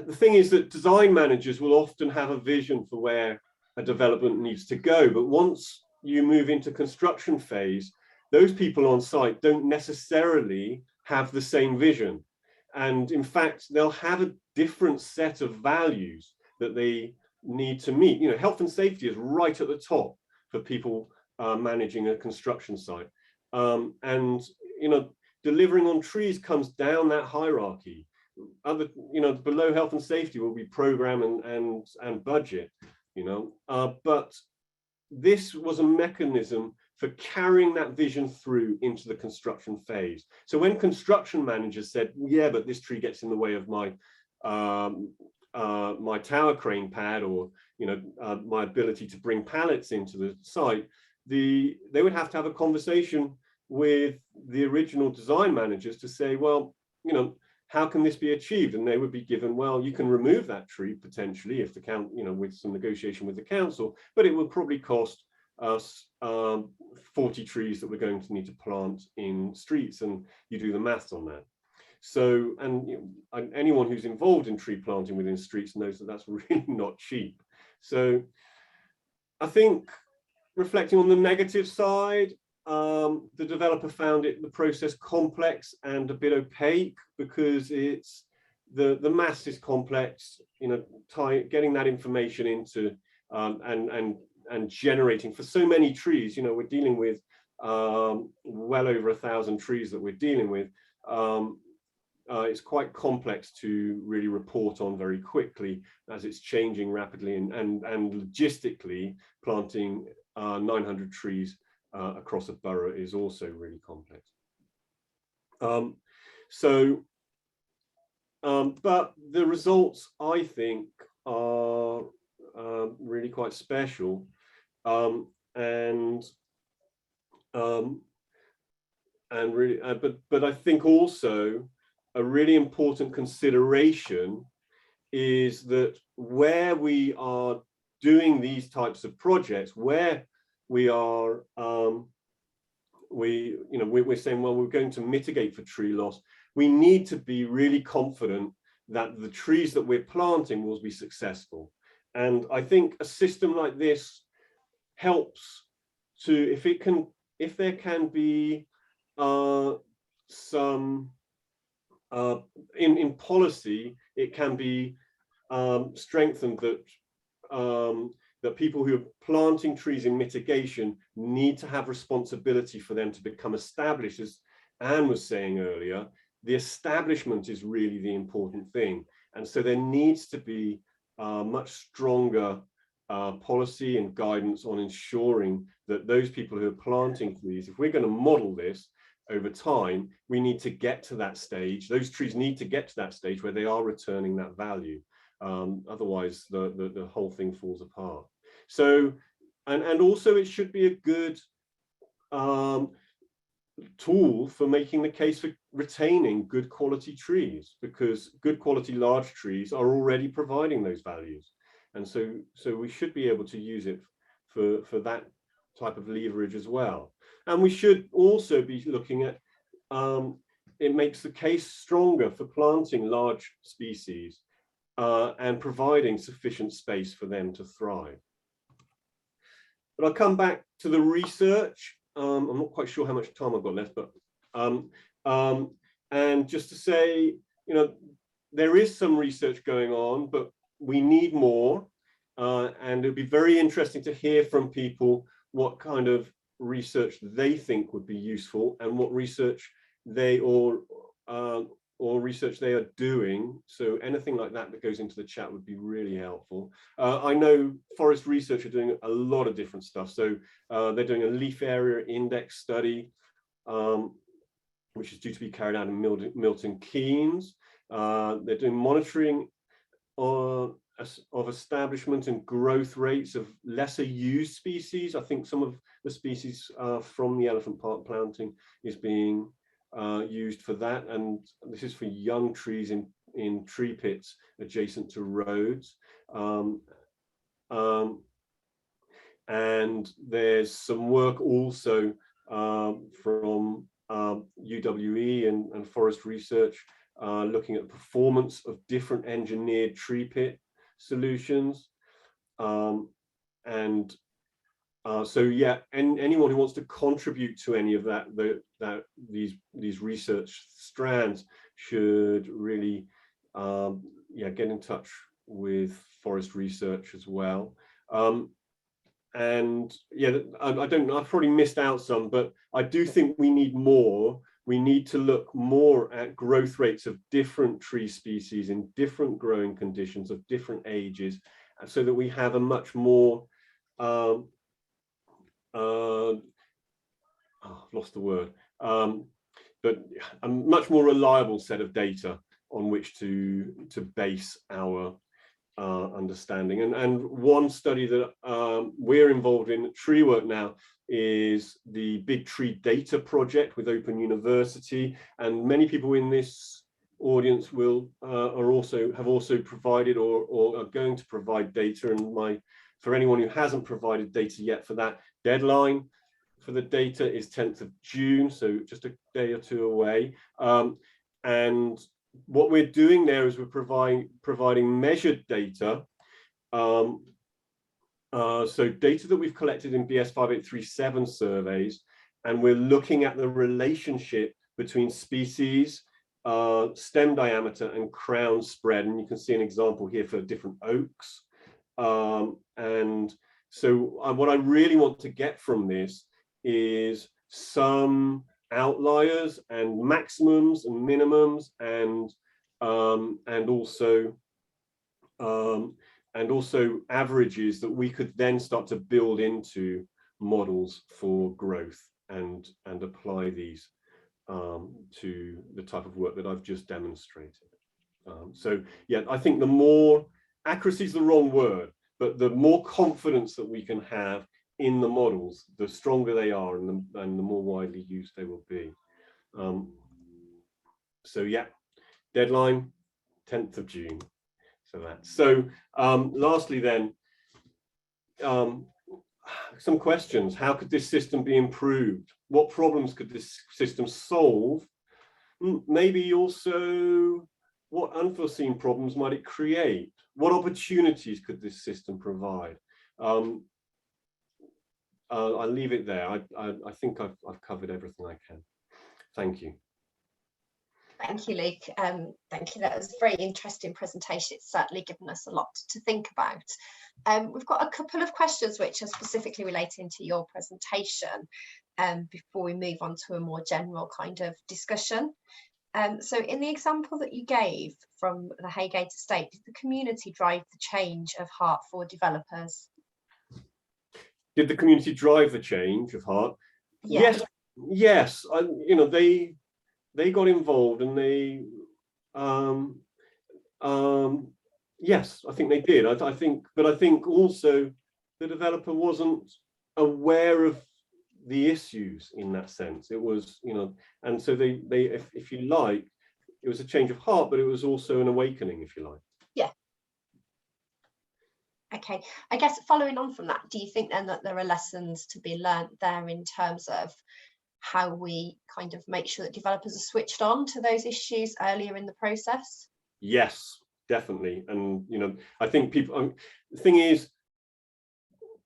The thing is that design managers will often have a vision for where a development needs to go, but once you move into construction phase, those people on site don't necessarily have the same vision. And in fact, they'll have a different set of values that they need to meet. You know, health and safety is right at the top for people managing a construction site. And, you know, delivering on trees comes down that hierarchy. Other, you know, below health and safety will be program and budget, you know, but this was a mechanism for carrying that vision through into the construction phase. So when construction managers said, yeah, but this tree gets in the way of my my tower crane pad, or, you know, my ability to bring pallets into the site, they would have to have a conversation with the original design managers to say, well, you know, how can this be achieved? And they would be given, well, you can remove that tree potentially if the you know, with some negotiation with the council, but it will probably cost us 40 trees that we're going to need to plant in streets, and you do the maths on that. So, and you know, anyone who's involved in tree planting within streets knows that that's really not cheap. So I think, reflecting on the negative side, the developer found the process complex and a bit opaque, because it's the maths is complex, you know, getting that information into and generating for so many trees. You know, we're dealing with well over 1,000 trees that we're dealing with. It's quite complex to really report on very quickly, as it's changing rapidly, and logistically planting 900 trees across a borough is also really complex. But the results, I think, are really quite special, and really, but I think also a really important consideration is that where we are doing these types of projects, where we are, we're saying, well, we're going to mitigate for tree loss, we need to be really confident that the trees that we're planting will be successful. And I think a system like this helps to, if there can be some, in policy, it can be strengthened that people who are planting trees in mitigation need to have responsibility for them to become established. As Anne was saying earlier, the establishment is really the important thing. And so there needs to be much stronger policy and guidance on ensuring that those people who are planting trees, if we're going to model this over time, we need to get to that stage. Those trees need to get to that stage where they are returning that value. Otherwise, the whole thing falls apart. So, and also it should be a good tool for making the case for retaining good quality trees, because good quality large trees are already providing those values. And so we should be able to use it for that type of leverage as well. And we should also be looking at, it makes the case stronger for planting large species and providing sufficient space for them to thrive. But I'll come back to the research. I'm not quite sure how much time I've got left, but and just to say, you know, there is some research going on, but we need more, and it'd be very interesting to hear from people what kind of research they think would be useful, and what research they or research they are doing. So anything like that that goes into the chat would be really helpful. I know Forest Research are doing a lot of different stuff. So they're doing a leaf area index study, which is due to be carried out in Milton Keynes. They're doing monitoring of establishment and growth rates of lesser used species. I think some of the species from the elephant park planting is being used for that, and this is for young trees in tree pits adjacent to roads. And there's some work also from UWE and Forest Research looking at the performance of different engineered tree pit solutions. So yeah, and anyone who wants to contribute to any of that, these research strands should really yeah, get in touch with Forest Research as well. And yeah, I don't know, I've probably missed out some, but I do think we need more. We need to look more at growth rates of different tree species in different growing conditions of different ages, so that we have a much more I've lost the word, but a much more reliable set of data on which to base our understanding. And one study that we're involved in tree work now is the Big Tree Data Project with Open University, and many people in this audience will have also provided or are going to provide data. And for anyone who hasn't provided data yet, for that deadline for the data is 10th of June, so just a day or two away. And what we're doing there is we're providing measured data. So data that we've collected in BS 5837 surveys, and we're looking at the relationship between species, stem diameter, and crown spread. And you can see an example here for different oaks. And so what I really want to get from this is some outliers and maximums and minimums, and also averages that we could then start to build into models for growth and apply these to the type of work that I've just demonstrated. So yeah, I think the more accuracy is the wrong word, but the more confidence that we can have in the models, the stronger they are, and the more widely used they will be. So yeah, deadline 10th of June. So lastly then, some questions. How could this system be improved? What problems could this system solve? Maybe also, what unforeseen problems might it create? What opportunities could this system provide? I'll leave it there. I think I've covered everything I can. Thank you. Thank you, Luke. Thank you. That was a very interesting presentation. It's certainly given us a lot to think about. We've got a couple of questions which are specifically relating to your presentation before we move on to a more general kind of discussion. So in the example that you gave from the Haygate estate, did the community drive the change of heart for developers? Did the community drive the change of heart? Yeah. Yes. You know, they got involved, and they yes, I think they did. I think also the developer wasn't aware of the issues in that sense. It was, you know, and so they if you like, it was a change of heart, but it was also an awakening, if you like. Yeah. Okay, I guess following on from that, do you think then that there are lessons to be learned there in terms of how we kind of make sure that developers are switched on to those issues earlier in the process? Yes, definitely. And, you know, I think people, the thing is,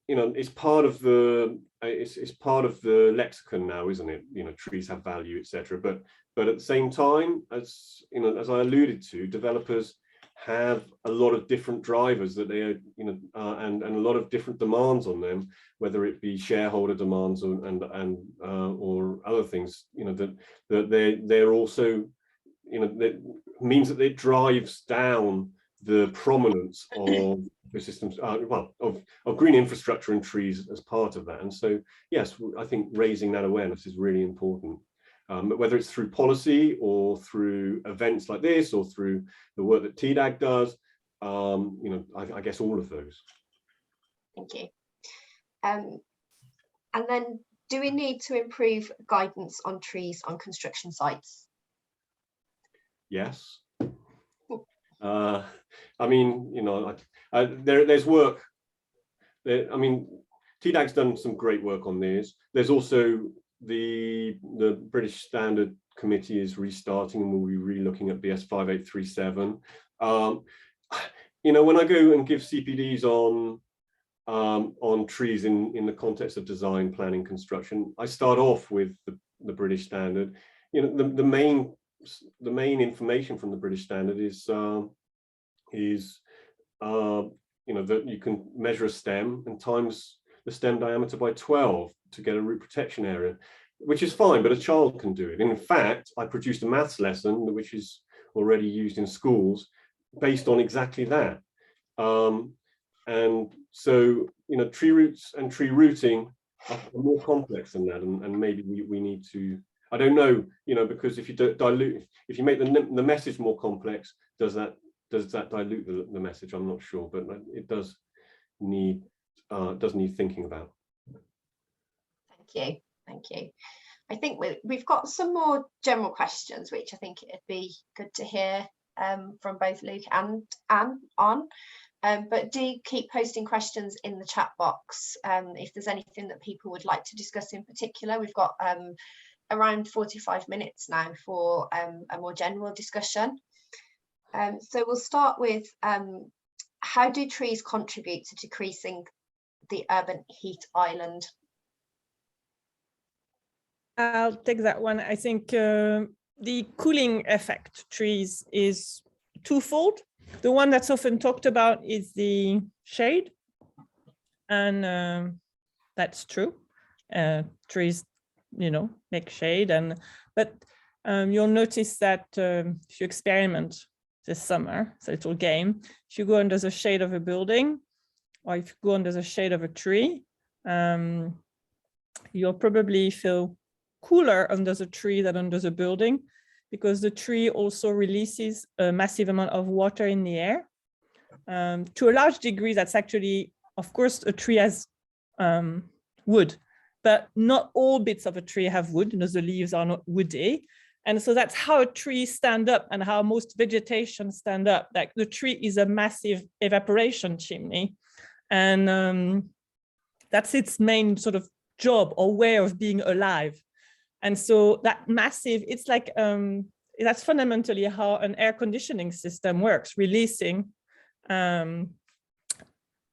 you know, it's part of the lexicon now, isn't it? You know, trees have value, etc. But at the same time, as you know, as I alluded to, developers have a lot of different drivers that they are, you know, and a lot of different demands on them, whether it be shareholder demands or other things, you know, that they're also, you know, that means that it drives down the prominence of ecosystems, of green infrastructure and trees as part of that. And so, yes, I think raising that awareness is really important. Whether it's through policy or through events like this or through the work that TDAG does, I guess all of those. Thank you. And then, do we need to improve guidance on trees on construction sites? Yes. I mean, there's work. I mean, TDAG's done some great work on these. There's also the British Standard Committee is restarting, and we'll be re-looking at BS 5837. When I go and give CPDs on trees in the context of design, planning, construction, I start off with the British Standard. The main information from the British Standard is that you can measure a stem and times the stem diameter by 12 to get a root protection area, which is fine, but a child can do it. In fact, I produced a maths lesson, which is already used in schools, based on exactly that. And so, tree roots and tree rooting are more complex than that, and maybe we need to, I don't know, because if you if you make the message more complex, does that dilute the message? I'm not sure, but it does need thinking about. Thank you. I think we've got some more general questions, which I think it'd be good to hear from both Luke and Anne on. But do keep posting questions in the chat box if there's anything that people would like to discuss in particular. We've got around 45 minutes now for a more general discussion. So we'll start with how do trees contribute to decreasing the urban heat island? I'll take that one. I think the cooling effect trees is twofold. The one that's often talked about is the shade, and that's true. Trees, make shade, but you'll notice that if you experiment this summer, it's a little game. If you go under the shade of a building, or if you go under the shade of a tree, you'll probably feel cooler under the tree than under the building, because the tree also releases a massive amount of water in the air. To a large degree, that's actually, of course, a tree has wood, but not all bits of a tree have wood. The leaves are not woody. And so that's how a tree stand up and how most vegetation stand up. Like the tree is a massive evaporation chimney. And that's its main sort of job or way of being alive. And so that massive, it's like, that's fundamentally how an air conditioning system works, releasing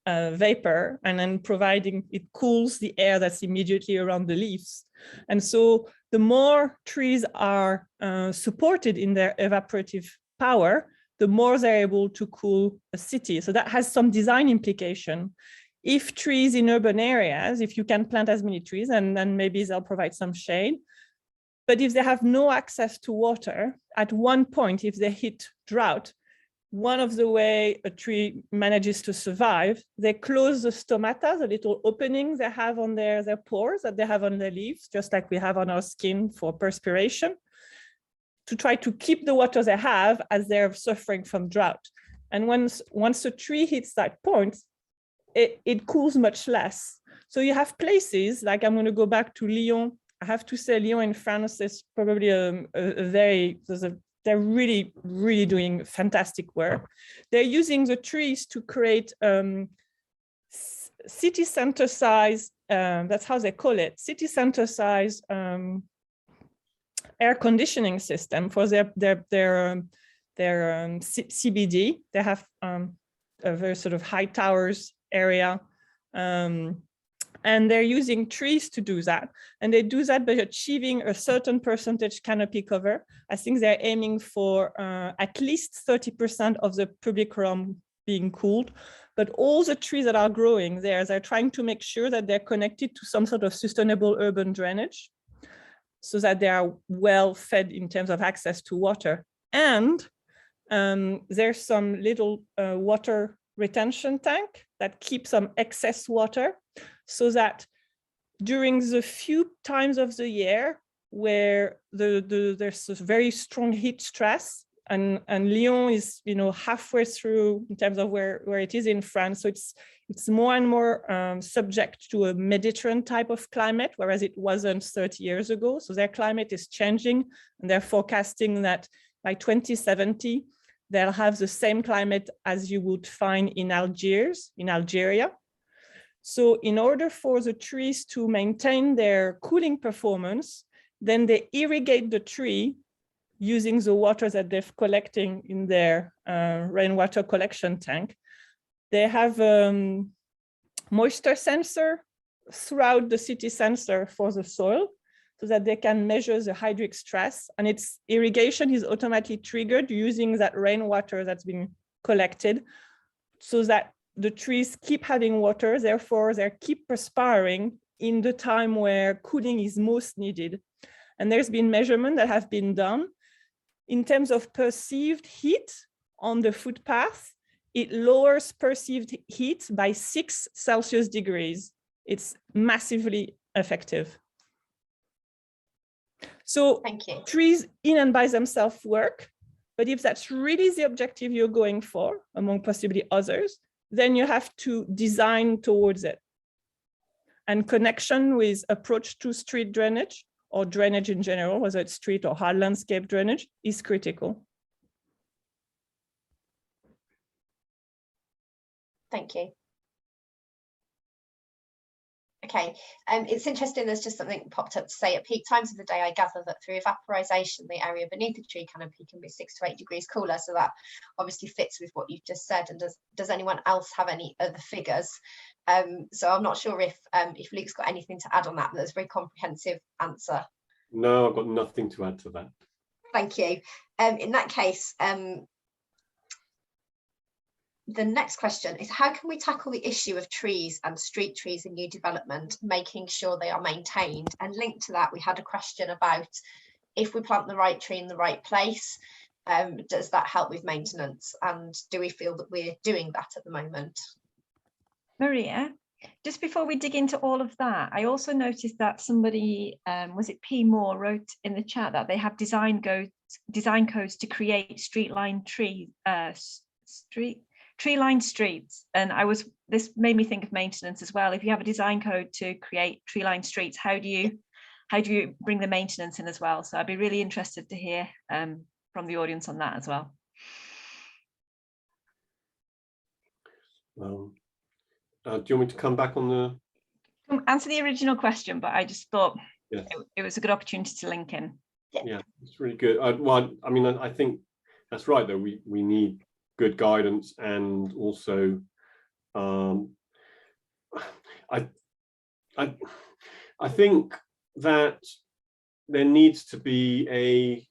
vapor and then providing, it cools the air that's immediately around the leaves. And so the more trees are supported in their evaporative power, the more they're able to cool a city. So that has some design implication. If trees in urban areas, if you can plant as many trees, and then maybe they'll provide some shade. But if they have no access to water, at one point, if they hit drought, one of the way a tree manages to survive, they close the stomata, the little openings they have on their pores that they have on their leaves, just like we have on our skin for perspiration, to try to keep the water they have as they're suffering from drought. And once a tree hits that point, it cools much less. So you have places, like I'm going to go back to Lyon. I have to say Lyon in France is probably they're really, really doing fantastic work. They're using the trees to create city center size, that's how they call it, city center size air conditioning system for their CBD. They have a very sort of high towers area. And they're using trees to do that. And they do that by achieving a certain percentage canopy cover. I think they're aiming for at least 30% of the public realm being cooled. But all the trees that are growing there, they're trying to make sure that they're connected to some sort of sustainable urban drainage so that they are well fed in terms of access to water. And there's some little water retention tank that keeps some excess water, so that during the few times of the year where there's a very strong heat stress and Lyon is, you know, halfway through in terms of where it is in France. So it's more and more subject to a Mediterranean type of climate, whereas it wasn't 30 years ago. So their climate is changing, and they're forecasting that by 2070, they'll have the same climate as you would find in Algeria. So in order for the trees to maintain their cooling performance, then they irrigate the tree using the water that they're collecting in their rainwater collection tank. They have moisture sensor throughout the city sensor for the soil so that they can measure the hydric stress, and its irrigation is automatically triggered using that rainwater that's been collected so that the trees keep having water, therefore they keep perspiring in the time where cooling is most needed. And there's been measurements that have been done in terms of perceived heat on the footpath. It lowers perceived heat by 6 Celsius degrees. It's massively effective. So Thank you. trees in and by themselves work, but if that's really the objective you're going for, among possibly others, then you have to design towards it. And connection with approach to street drainage or drainage in general, whether it's street or hard landscape drainage, is critical. Thank you. Okay, it's interesting, there's just something popped up to say at peak times of the day, I gather that through evaporization, the area beneath the tree canopy can be 6 to 8 degrees cooler. So that obviously fits with what you've just said. And does anyone else have any other figures? So I'm not sure if Luke's got anything to add on that, but that's a very comprehensive answer. No, I've got nothing to add to that. Thank you. In that case, the next question is, how can we tackle the issue of trees and street trees in new development, making sure they are maintained? And linked to that, we had a question about if we plant the right tree in the right place, does that help with maintenance? And do we feel that we're doing that at the moment? Maria, just before we dig into all of that, I also noticed that somebody, was it P. Moore, wrote in the chat that they have design codes to create tree-lined streets, and this made me think of maintenance as well. If you have a design code to create tree-lined streets, how do you bring the maintenance in as well? So I'd be really interested to hear from the audience on that as well. Do you want me to come back on the answer the original question, but I just thought yes. it was a good opportunity to link in. Yeah, it's really good. Well, I mean, I think that's right though. We need good guidance, and also I think that there needs to be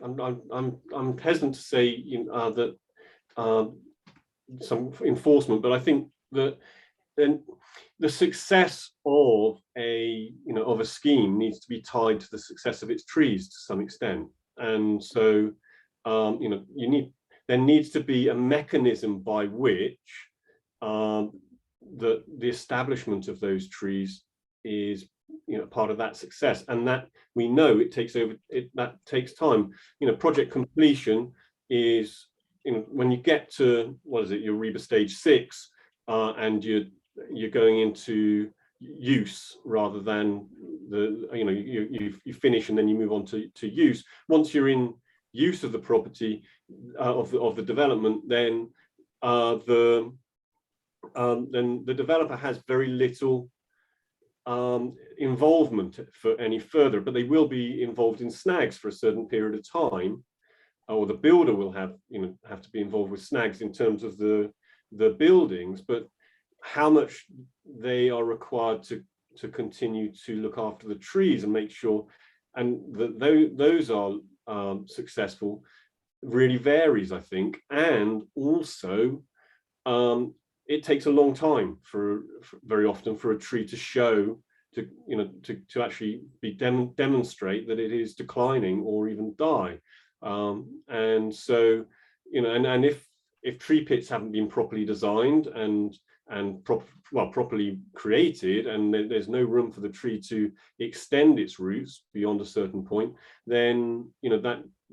I'm hesitant to say that some enforcement, but I think that then the success of a scheme needs to be tied to the success of its trees to some extent. And so there needs to be a mechanism by which the establishment of those trees is part of that success, and that we know it takes time. Project completion is when you get to your REBA stage 6, and you're going into use rather than you finish and then you move on to use. Once you're in use of the property of the development, then the developer has very little involvement for any further, but they will be involved in snags for a certain period of time, or the builder will have to be involved with snags in terms of the buildings, but how much they are required to continue to look after the trees and make sure and that those are successful really varies, I think. And also it takes a long time very often for a tree to show to actually demonstrate that it is declining or even die. And so and if tree pits haven't been properly designed and properly created, and there's no room for the tree to extend its roots beyond a certain point, then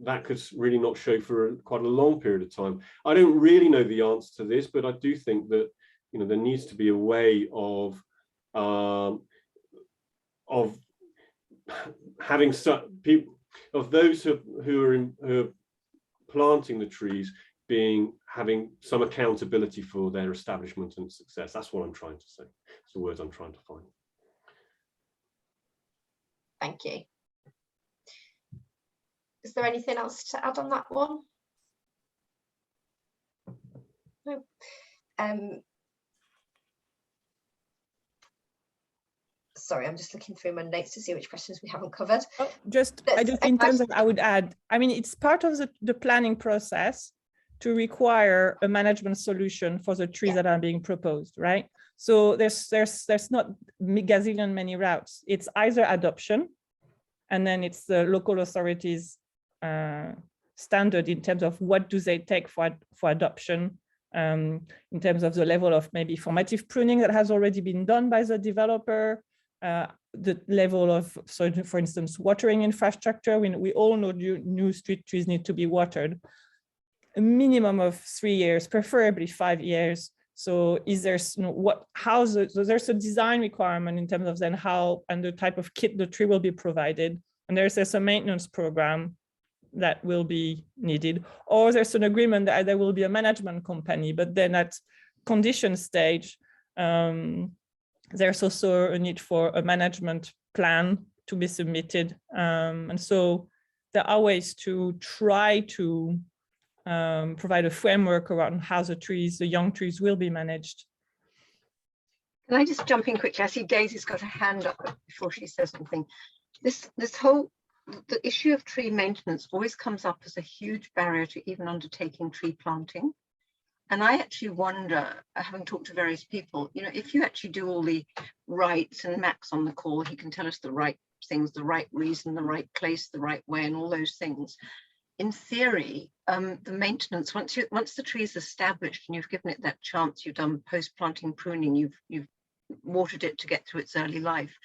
that could really not show for quite a long period of time. I don't really know the answer to this, but I do think that there needs to be a way of having people, of those who are planting the trees, having some accountability for their establishment and success. That's what I'm trying to say. It's the words I'm trying to find. Thank you. Is there anything else to add on that one? No. Sorry, I'm just looking through my notes to see which questions we haven't covered. Oh, in terms of, I would add, I mean, it's part of the planning process to require a management solution for the trees that are being proposed, right? So there's not gazillion many routes. It's either adoption, and then it's the local authorities standard in terms of what do they take for adoption, in terms of the level of maybe formative pruning that has already been done by the developer, the level of, so for instance, watering infrastructure. We all know new street trees need to be watered. A minimum of 3 years, preferably 5 years. So is there so there's a design requirement in terms of then how and the type of kit the tree will be provided, and there's a maintenance program that will be needed, or there's an agreement that there will be a management company, but then at condition stage, there's also a need for a management plan to be submitted, and so there are ways to try to provide a framework around how the young trees will be managed. Can I just jump in quickly? I see Daisy's got her hand up before she says something. The issue of tree maintenance always comes up as a huge barrier to even undertaking tree planting. And I actually wonder, having talked to various people, if you actually do all the rights, and Max on the call, he can tell us the right things, the right reason, the right place, the right way, and all those things. In theory, the maintenance, once the tree is established and you've given it that chance, you've done post-planting pruning, you've watered it to get through its early life.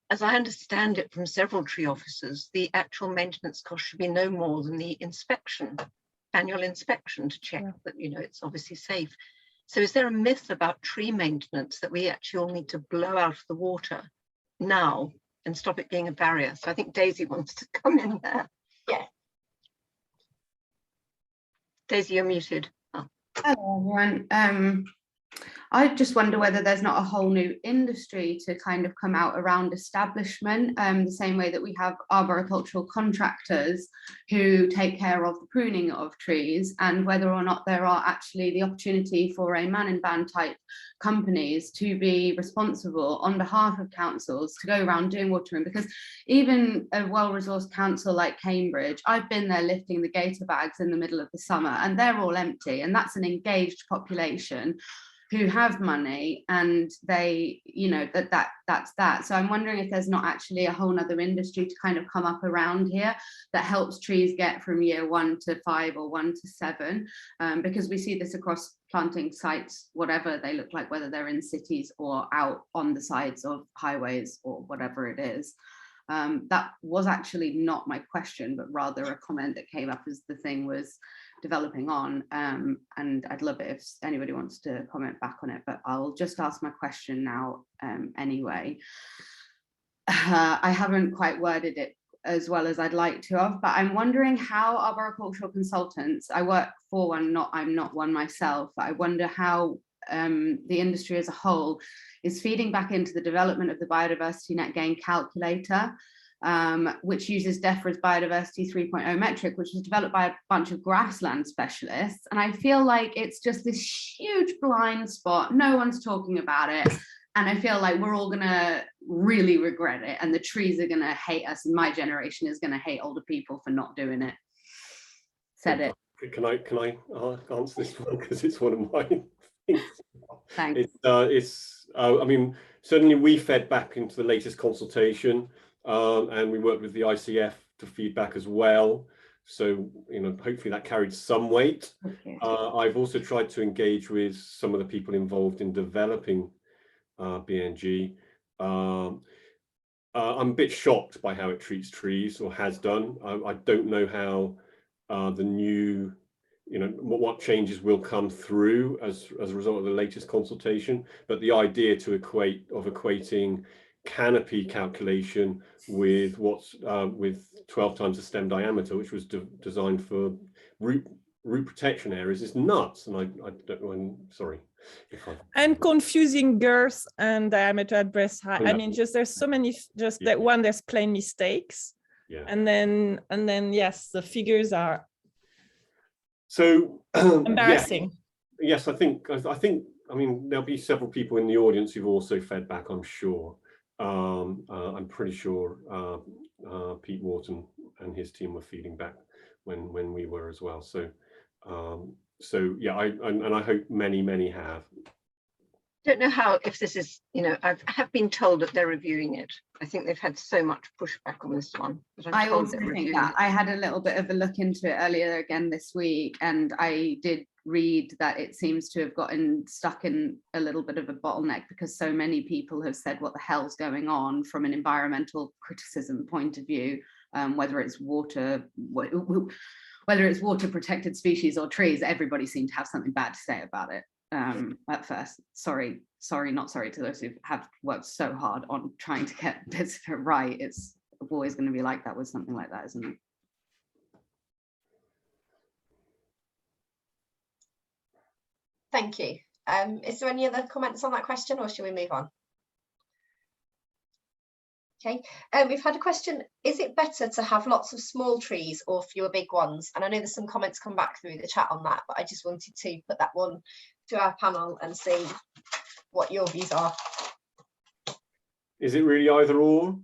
As I understand it from several tree officers, the actual maintenance cost should be no more than the annual inspection to check that it's obviously safe. So is there a myth about tree maintenance that we actually all need to blow out of the water now and stop it being a barrier? So I think Daisy wants to come in there. Yeah. Daisy, you're muted. Oh. Hello, everyone. I just wonder whether there's not a whole new industry to kind of come out around establishment, the same way that we have arboricultural contractors who take care of the pruning of trees, and whether or not there are actually the opportunity for a man-in-band type companies to be responsible on behalf of councils to go around doing watering. Because even a well-resourced council like Cambridge, I've been there lifting the gator bags in the middle of the summer and they're all empty, and that's an engaged population who have money, and they, that's that. So I'm wondering if there's not actually a whole nother industry to kind of come up around here that helps trees get from year 1 to 5 or 1 to 7, because we see this across planting sites, whatever they look like, whether they're in cities or out on the sides of highways or whatever it is. That was actually not my question, but rather a comment that came up as the thing was developing on, and I'd love it if anybody wants to comment back on it, but I'll just ask my question now anyway. I haven't quite worded it as well as I'd like to have, but I'm wondering how arboricultural consultants, I work for one, I'm not one myself, but I wonder how the industry as a whole is feeding back into the development of the biodiversity net gain calculator, which uses DEFRA's biodiversity 3.0 metric, which was developed by a bunch of grassland specialists. And I feel like it's just this huge blind spot. No one's talking about it. And I feel like we're all gonna really regret it. And the trees are gonna hate us. And my generation is gonna hate older people for not doing it. Said it. Can I answer this one? Because it's one of my things. Thanks. I mean, certainly we fed back into the latest consultation, and we worked with the ICF to feedback as well. So, you know, hopefully that carried some weight. I've also tried to engage with some of the people involved in developing BNG. I'm a bit shocked by how it treats trees, or has done. I don't know how the new, you know, what changes will come through as a result of the latest consultation, but the idea to equating canopy calculation with with 12 times the stem diameter, which was designed for root protection areas, is nuts. And I don't know. I'm sorry. And confusing girth and diameter at breast height. Oh, yeah. I mean, just there's so many. Just Yeah. that one, there's plain mistakes. Yeah. And then yes, the figures are so embarrassing. Yes, I think. I mean, there'll be several people in the audience who've also fed back, I'm sure. I'm pretty sure Pete Wharton and his team were feeding back when we were as well. So so yeah, I hope many have. I don't know how, if this is, you know, I have been told that they're reviewing it. I think they've had so much pushback on this one. I also think that. I had a little bit of a look into it earlier again this week, and I did read that it seems to have gotten stuck in a little bit of a bottleneck because so many people have said what the hell's going on from an environmental criticism point of view, whether it's water protected species or trees. Everybody seemed to have something bad to say about it. At first, not sorry to those who have worked so hard on trying to get this right. It's always going to be like that with something like that, isn't it? Thank you. Is there any other comments on that question, or should we move on? Okay, we've had a question. Is it better to have lots of small trees or fewer big ones? And I know there's some comments come back through the chat on that, but I just wanted to put that one to our panel and see what your views are. Is it really either or?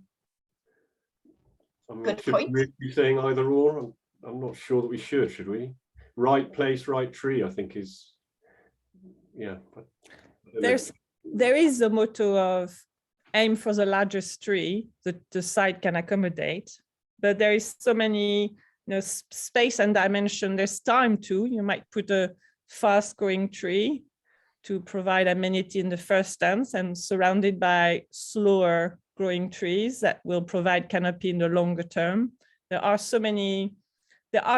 I mean, Good should point. we be saying either or? I'm not sure that we should we? Right place, right tree, I think is, yeah. There is a motto of aim for the largest tree that the site can accommodate, but there is so many, you know, space and dimension. There's time too. You might put a fast growing tree to provide amenity in the first stance and surrounded by slower growing trees that will provide canopy in the longer term. There are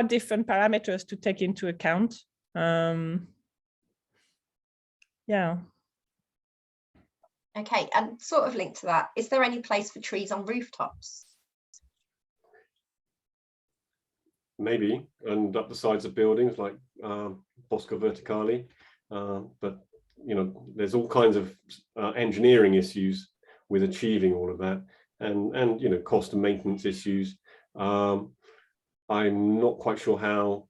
different parameters to take into account. Yeah. Okay, and sort of linked to that, is there any place for trees on rooftops? Maybe, and up the sides of buildings like Bosco Verticali, but you know, there's all kinds of engineering issues with achieving all of that, and you know, cost and maintenance issues. I'm not quite sure how.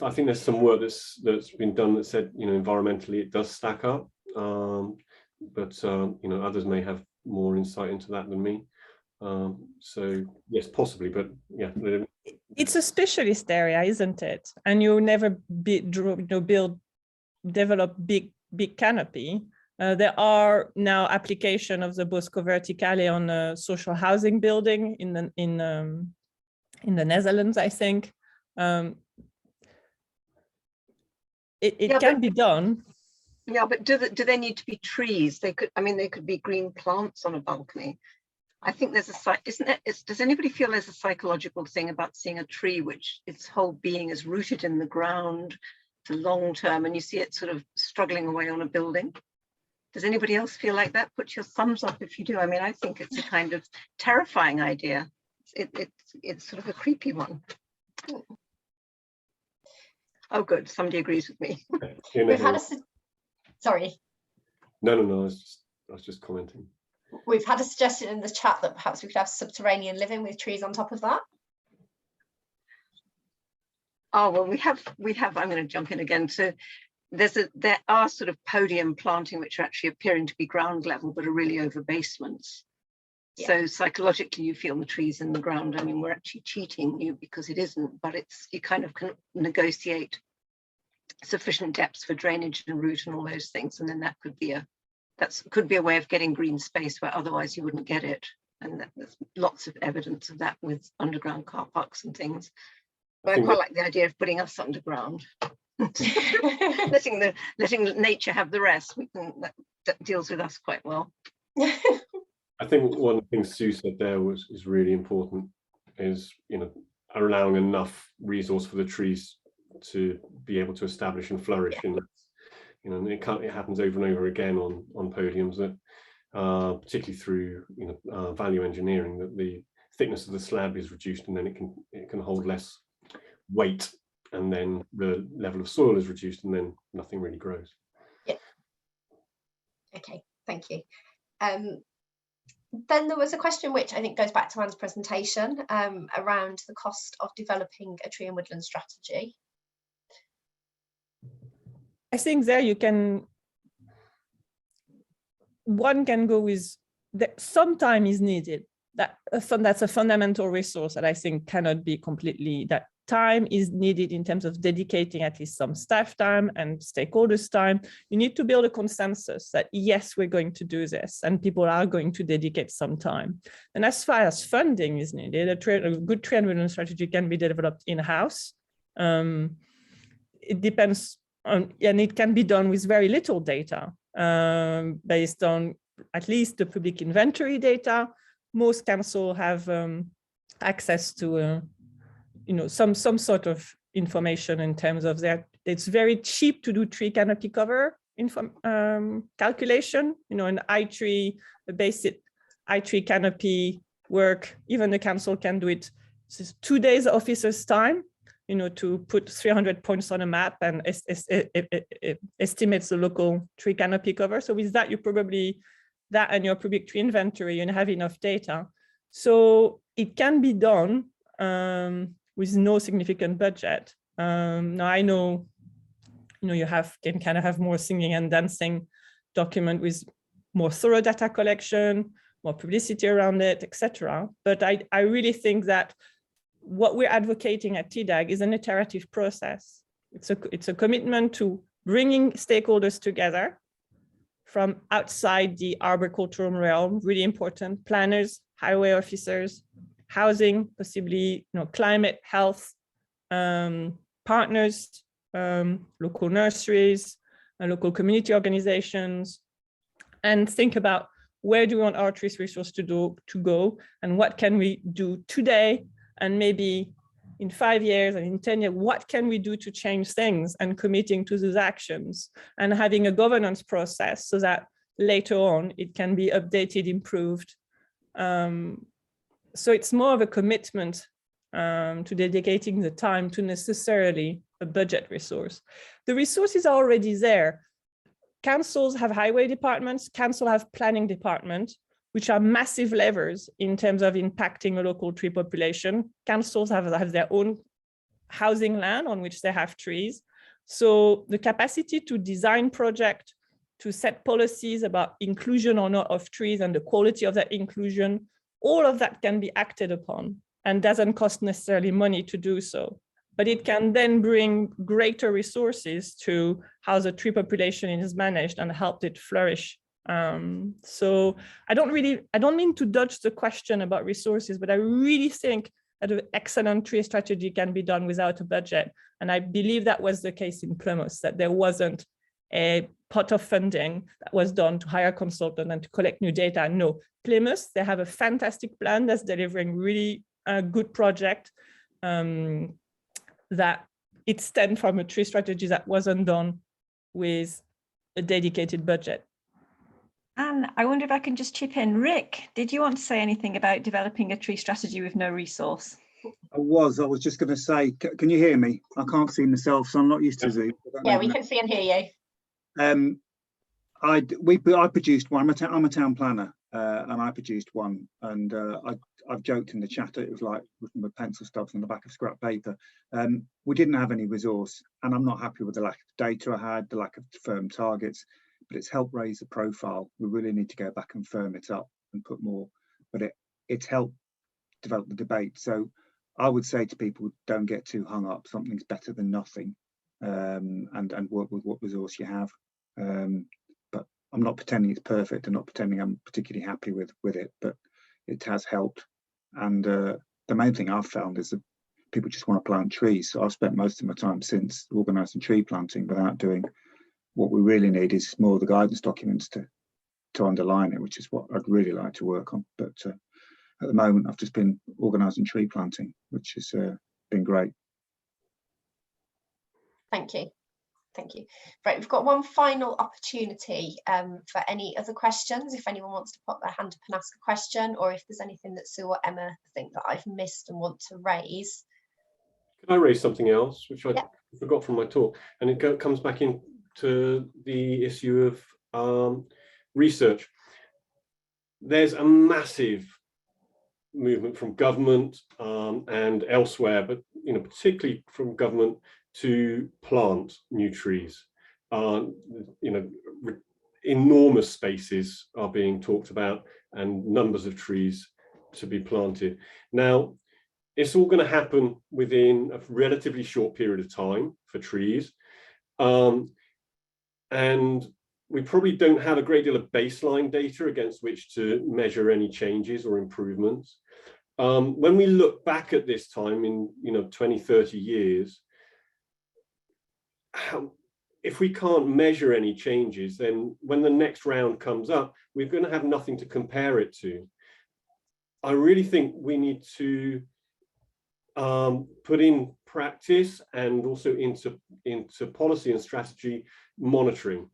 I think there's some work that's been done that said, you know, environmentally it does stack up, but you know, others may have more insight into that than me. So yes, possibly, but yeah. It's a specialist area, isn't it? And you never develop big canopy. There are now application of the Bosco Verticale on a social housing building in the Netherlands, I think. It can be done. Yeah, but do they need to be trees? They could, I mean, they could be green plants on a balcony. I think there's does anybody feel there's a psychological thing about seeing a tree which its whole being is rooted in the ground, it's long term, and you see it sort of struggling away on a building? Does anybody else feel like that? Put your thumbs up if you do. I mean, I think it's a kind of terrifying idea. It's sort of a creepy one. Oh, good. Somebody agrees with me. We've had a sorry. No. I was just commenting. We've had a suggestion in the chat that perhaps we could have subterranean living with trees on top of that. Oh, well, we have. I'm going to jump in again. So there are sort of podium planting which are actually appearing to be ground level but are really over basements. Yeah. So psychologically you feel the trees in the ground. I mean, we're actually cheating you because it isn't, but you kind of can negotiate sufficient depths for drainage and root and all those things, and then that could be a way of getting green space where otherwise you wouldn't get it. And there's lots of evidence of that with underground car parks and things. I quite like the idea of putting us underground. letting nature have the rest. That deals with us quite well. I think one of the things Sue said there is really important, is, you know, allowing enough resource for the trees to be able to establish and flourish. And, you know, it happens over and over again on podiums, that particularly through, you know, value engineering, that the thickness of the slab is reduced, and then it can hold less weight, and then the level of soil is reduced, and then nothing really grows. Yeah. Okay, thank you. Then there was a question which I think goes back to Anne's presentation, around the cost of developing a tree and woodland strategy. I think there one can go with that some time is needed. That's a fundamental resource that I think cannot be completely, that time is needed in terms of dedicating at least some staff time and stakeholders time. You need to build a consensus that yes, we're going to do this, and people are going to dedicate some time. And as far as funding is needed, a good tree and woodland strategy can be developed in-house. It depends on, and it can be done with very little data, based on at least the public inventory data. Most councils have access to you know, some sort of information in terms of that. It's very cheap to do tree canopy cover calculation. You know, an tree, the basic tree canopy work, even the council can do it. This is 2 days officers' time, you know, to put 300 points on a map and estimates the local tree canopy cover. So with that, you probably, that and your public tree inventory, and have enough data. So it can be done with no significant budget. Now I know, you know, you can kind of have more singing and dancing document with more thorough data collection, more publicity around it, etc. But I really think that what we're advocating at TDAG is an iterative process. It's a commitment to bringing stakeholders together from outside the arboricultural realm, really important, planners, highway officers, housing, possibly, you know, climate, health, partners, local nurseries, local community organizations, and think about where do we want our tree resource to go, and what can we do today, and maybe in 5 years and in 10 years, what can we do to change things, and committing to those actions, and having a governance process so that later on it can be updated, improved. So it's more of a commitment to dedicating the time to necessarily a budget resource. The resources are already there. Councils have highway departments, councils have planning department, which are massive levers in terms of impacting a local tree population. Councils have their own housing land on which they have trees. So the capacity to design projects, to set policies about inclusion or not of trees and the quality of that inclusion, all of that can be acted upon and doesn't cost necessarily money to do so. But it can then bring greater resources to how the tree population is managed and help it flourish. So I don't mean to dodge the question about resources, but I really think that an excellent tree strategy can be done without a budget. And I believe that was the case in Plymouth, that there wasn't a pot of funding that was done to hire a consultant and to collect new data. No, Plymouth, they have a fantastic plan that's delivering really good project, that it stemmed from a tree strategy that wasn't done with a dedicated budget. And I wonder if I can just chip in. Rick, did you want to say anything about developing a tree strategy with no resource? I was just going to say, can you hear me? I can't see myself, so I'm not used to Zoom. Yeah, we can see and hear you. I produced one. I'm a town planner, and I produced one. And I've joked in the chat, it was like written with pencil stubs on the back of scrap paper. We didn't have any resource, and I'm not happy with the lack of data I had, the lack of firm targets. But it's helped raise the profile. We really need to go back and firm it up and put more. But it's helped develop the debate. So I would say to people, don't get too hung up. Something's better than nothing, and work with what resource you have. But I'm not pretending it's perfect. I'm not pretending I'm particularly happy with it, but it has helped. And the main thing I've found is that people just want to plant trees. So I've spent most of my time since organising tree planting without doing what we really need is more of the guidance documents to underline it, which is what I'd really like to work on. But at the moment, I've just been organising tree planting, which has been great. Thank you. Thank you. Right, we've got one final opportunity for any other questions. If anyone wants to pop their hand up and ask a question, or if there's anything that Sue or Emma think that I've missed and want to raise. Can I raise something else, which I forgot from my talk? And it comes back into the issue of research. There's a massive movement from government and elsewhere, but particularly from government, to plant new trees. Enormous spaces are being talked about and numbers of trees to be planted. Now, it's all going to happen within a relatively short period of time for trees. And we probably don't have a great deal of baseline data against which to measure any changes or improvements. When we look back at this time in 20, 30 years, if we can't measure any changes, then when the next round comes up, we're going to have nothing to compare it to. I really think we need to put in practice and also into policy and strategy monitoring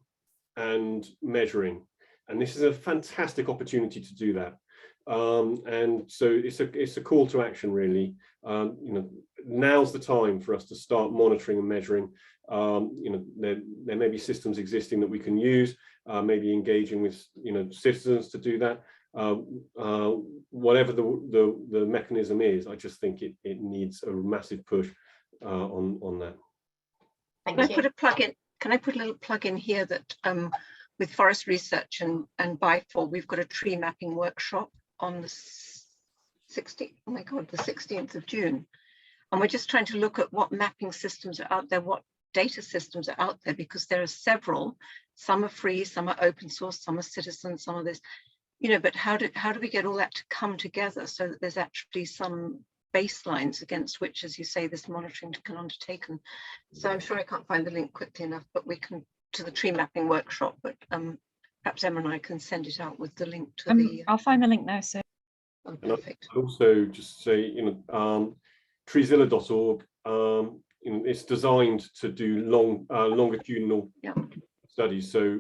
and measuring. And this is a fantastic opportunity to do that. And so it's a call to action, really. Now's the time for us to start monitoring and measuring. There may be systems existing that we can use, maybe engaging with citizens to do that. Whatever the mechanism is, I just think it needs a massive push on that. Thank Can you. I put a plug in? Can I put a little plug in here that with Forest Research and BIFOR, we've got a tree mapping workshop on the 16th of June. And we're just trying to look at what mapping systems are out there, what data systems are out there, because there are several. Some are free, some are open source, some are citizen, some of this, but how do we get all that to come together so that there's actually some baselines against which, as you say, this monitoring can undertaken. So I'm sure I can't find the link quickly enough, but we can to the tree mapping workshop, but perhaps Emma and I can send it out with the link to the I'll find the link now. So perfect. And also just say, treezilla.org, it's designed to do longitudinal studies. So,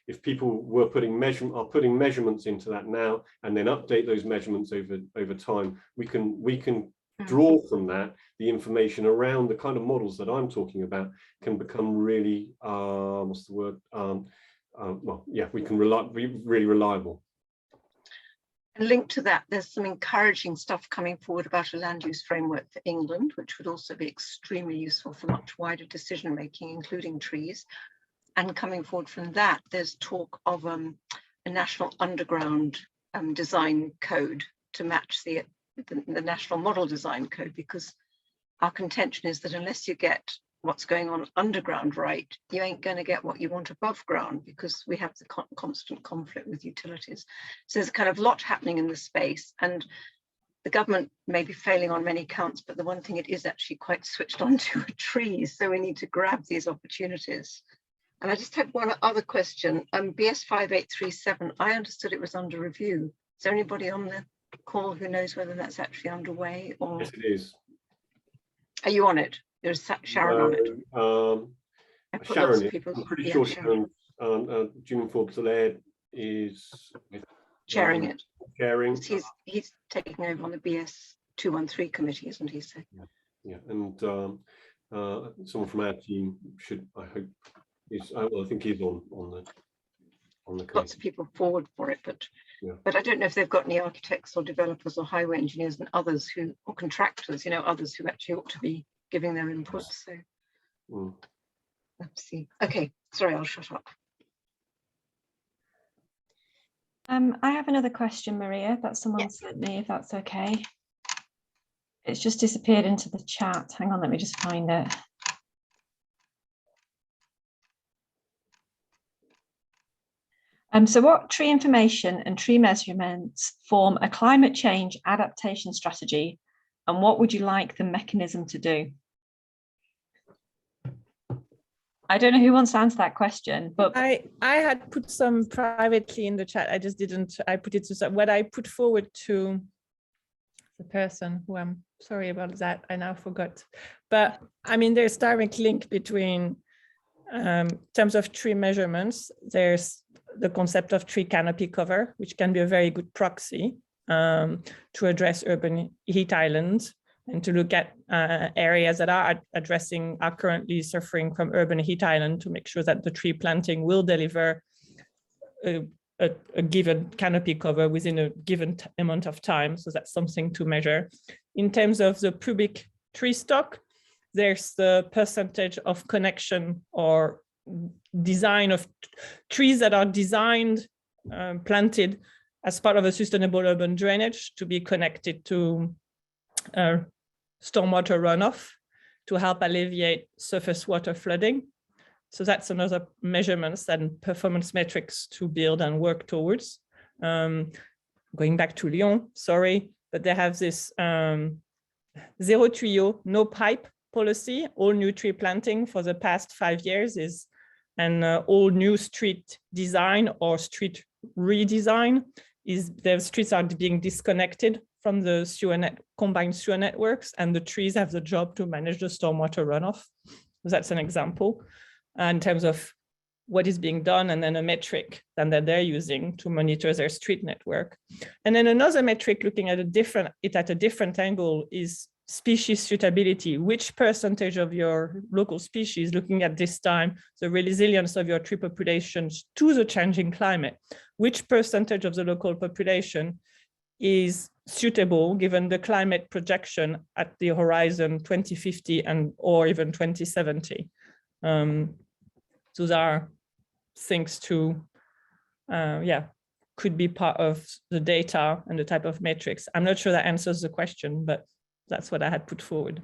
if people were putting measurements into that now and then update those measurements over time, we can draw from that the information around the kind of models that I'm talking about can become really what's the word? We can be really reliable. And linked to that, there's some encouraging stuff coming forward about a land use framework for England, which would also be extremely useful for much wider decision making, including trees. And coming forward from that, there's talk of a national underground design code to match the national model design code, because our contention is that unless you get what's going on underground right, you ain't going to get what you want above ground, because we have the constant conflict with utilities. So there's kind of a lot happening in the space, and the government may be failing on many counts, but the one thing it is actually quite switched on to are trees. So we need to grab these opportunities. And I just had one other question. BS 5837, I understood it was under review. Is there anybody on the call who knows whether that's actually underway? Or Yes, it is. Are you on it? There's Sharon on it. Sharon, I'm pretty sure Sharon. June Forbes-Laird is Chairing it. Chairing. He's taking over on the BS 213 committee, isn't he? So. Yeah, and someone from our team should, I hope, I think he's on the case. Lots of people forward for it, but I don't know if they've got any architects or developers or highway engineers and others or contractors, others who actually ought to be giving their input. So let's see. Okay, sorry, I'll shut up. I have another question, Maria, that someone sent me, if that's okay. It's just disappeared into the chat. Hang on, let me just find it. So what tree information and tree measurements form a climate change adaptation strategy And what would you like the mechanism to do? I don't know who wants to answer that question, but I had put some privately in the chat. I just didn't, I put it to what I put forward to the person who, I'm sorry about that, I now forgot. But I mean, there's direct link between terms of tree measurements. There's the concept of tree canopy cover, which can be a very good proxy to address urban heat islands and to look at areas that are currently suffering from urban heat island, to make sure that the tree planting will deliver a given canopy cover within a given amount of time. So that's something to measure. In terms of the pubic tree stock, there's the percentage of connection or design of trees that are designed, planted as part of a sustainable urban drainage to be connected to stormwater runoff to help alleviate surface water flooding. So that's another measurements and performance metrics to build and work towards. Going back to Lyon, sorry, but they have this zero tuyau, no pipe policy. All new tree planting for the past 5 years is, and all new street design or street redesign is, the streets are being disconnected from the combined sewer networks, and the trees have the job to manage the stormwater runoff. So that's an example in terms of what is being done, and then a metric that they're using to monitor their street network. And then another metric looking at a different angle is species suitability. Which percentage of your local species, looking at this time, the resilience of your tree populations to the changing climate, which percentage of the local population is suitable given the climate projection at the horizon 2050 and or even 2070. Those are things to, could be part of the data and the type of metrics. I'm not sure that answers the question, but that's what I had put forward.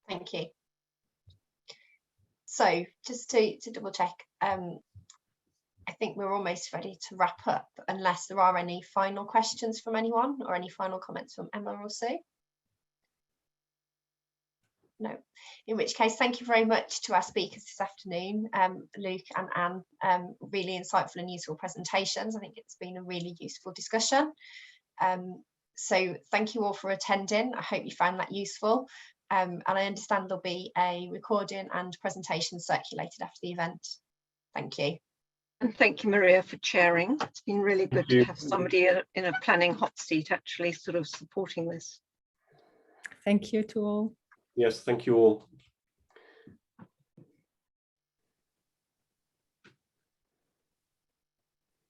Thank you. So just to double check, I think we're almost ready to wrap up, unless there are any final questions from anyone or any final comments from Emma or Sue. No, in which case, thank you very much to our speakers this afternoon, Luke and Anne. Really insightful and useful presentations. I think it's been a really useful discussion. So thank you all for attending. I hope you found that useful. And I understand there'll be a recording and presentation circulated after the event. Thank you. And thank you, Maria, for chairing. It's been really good to have somebody in a planning hot seat actually sort of supporting this. Thank you to all. Yes, thank you all.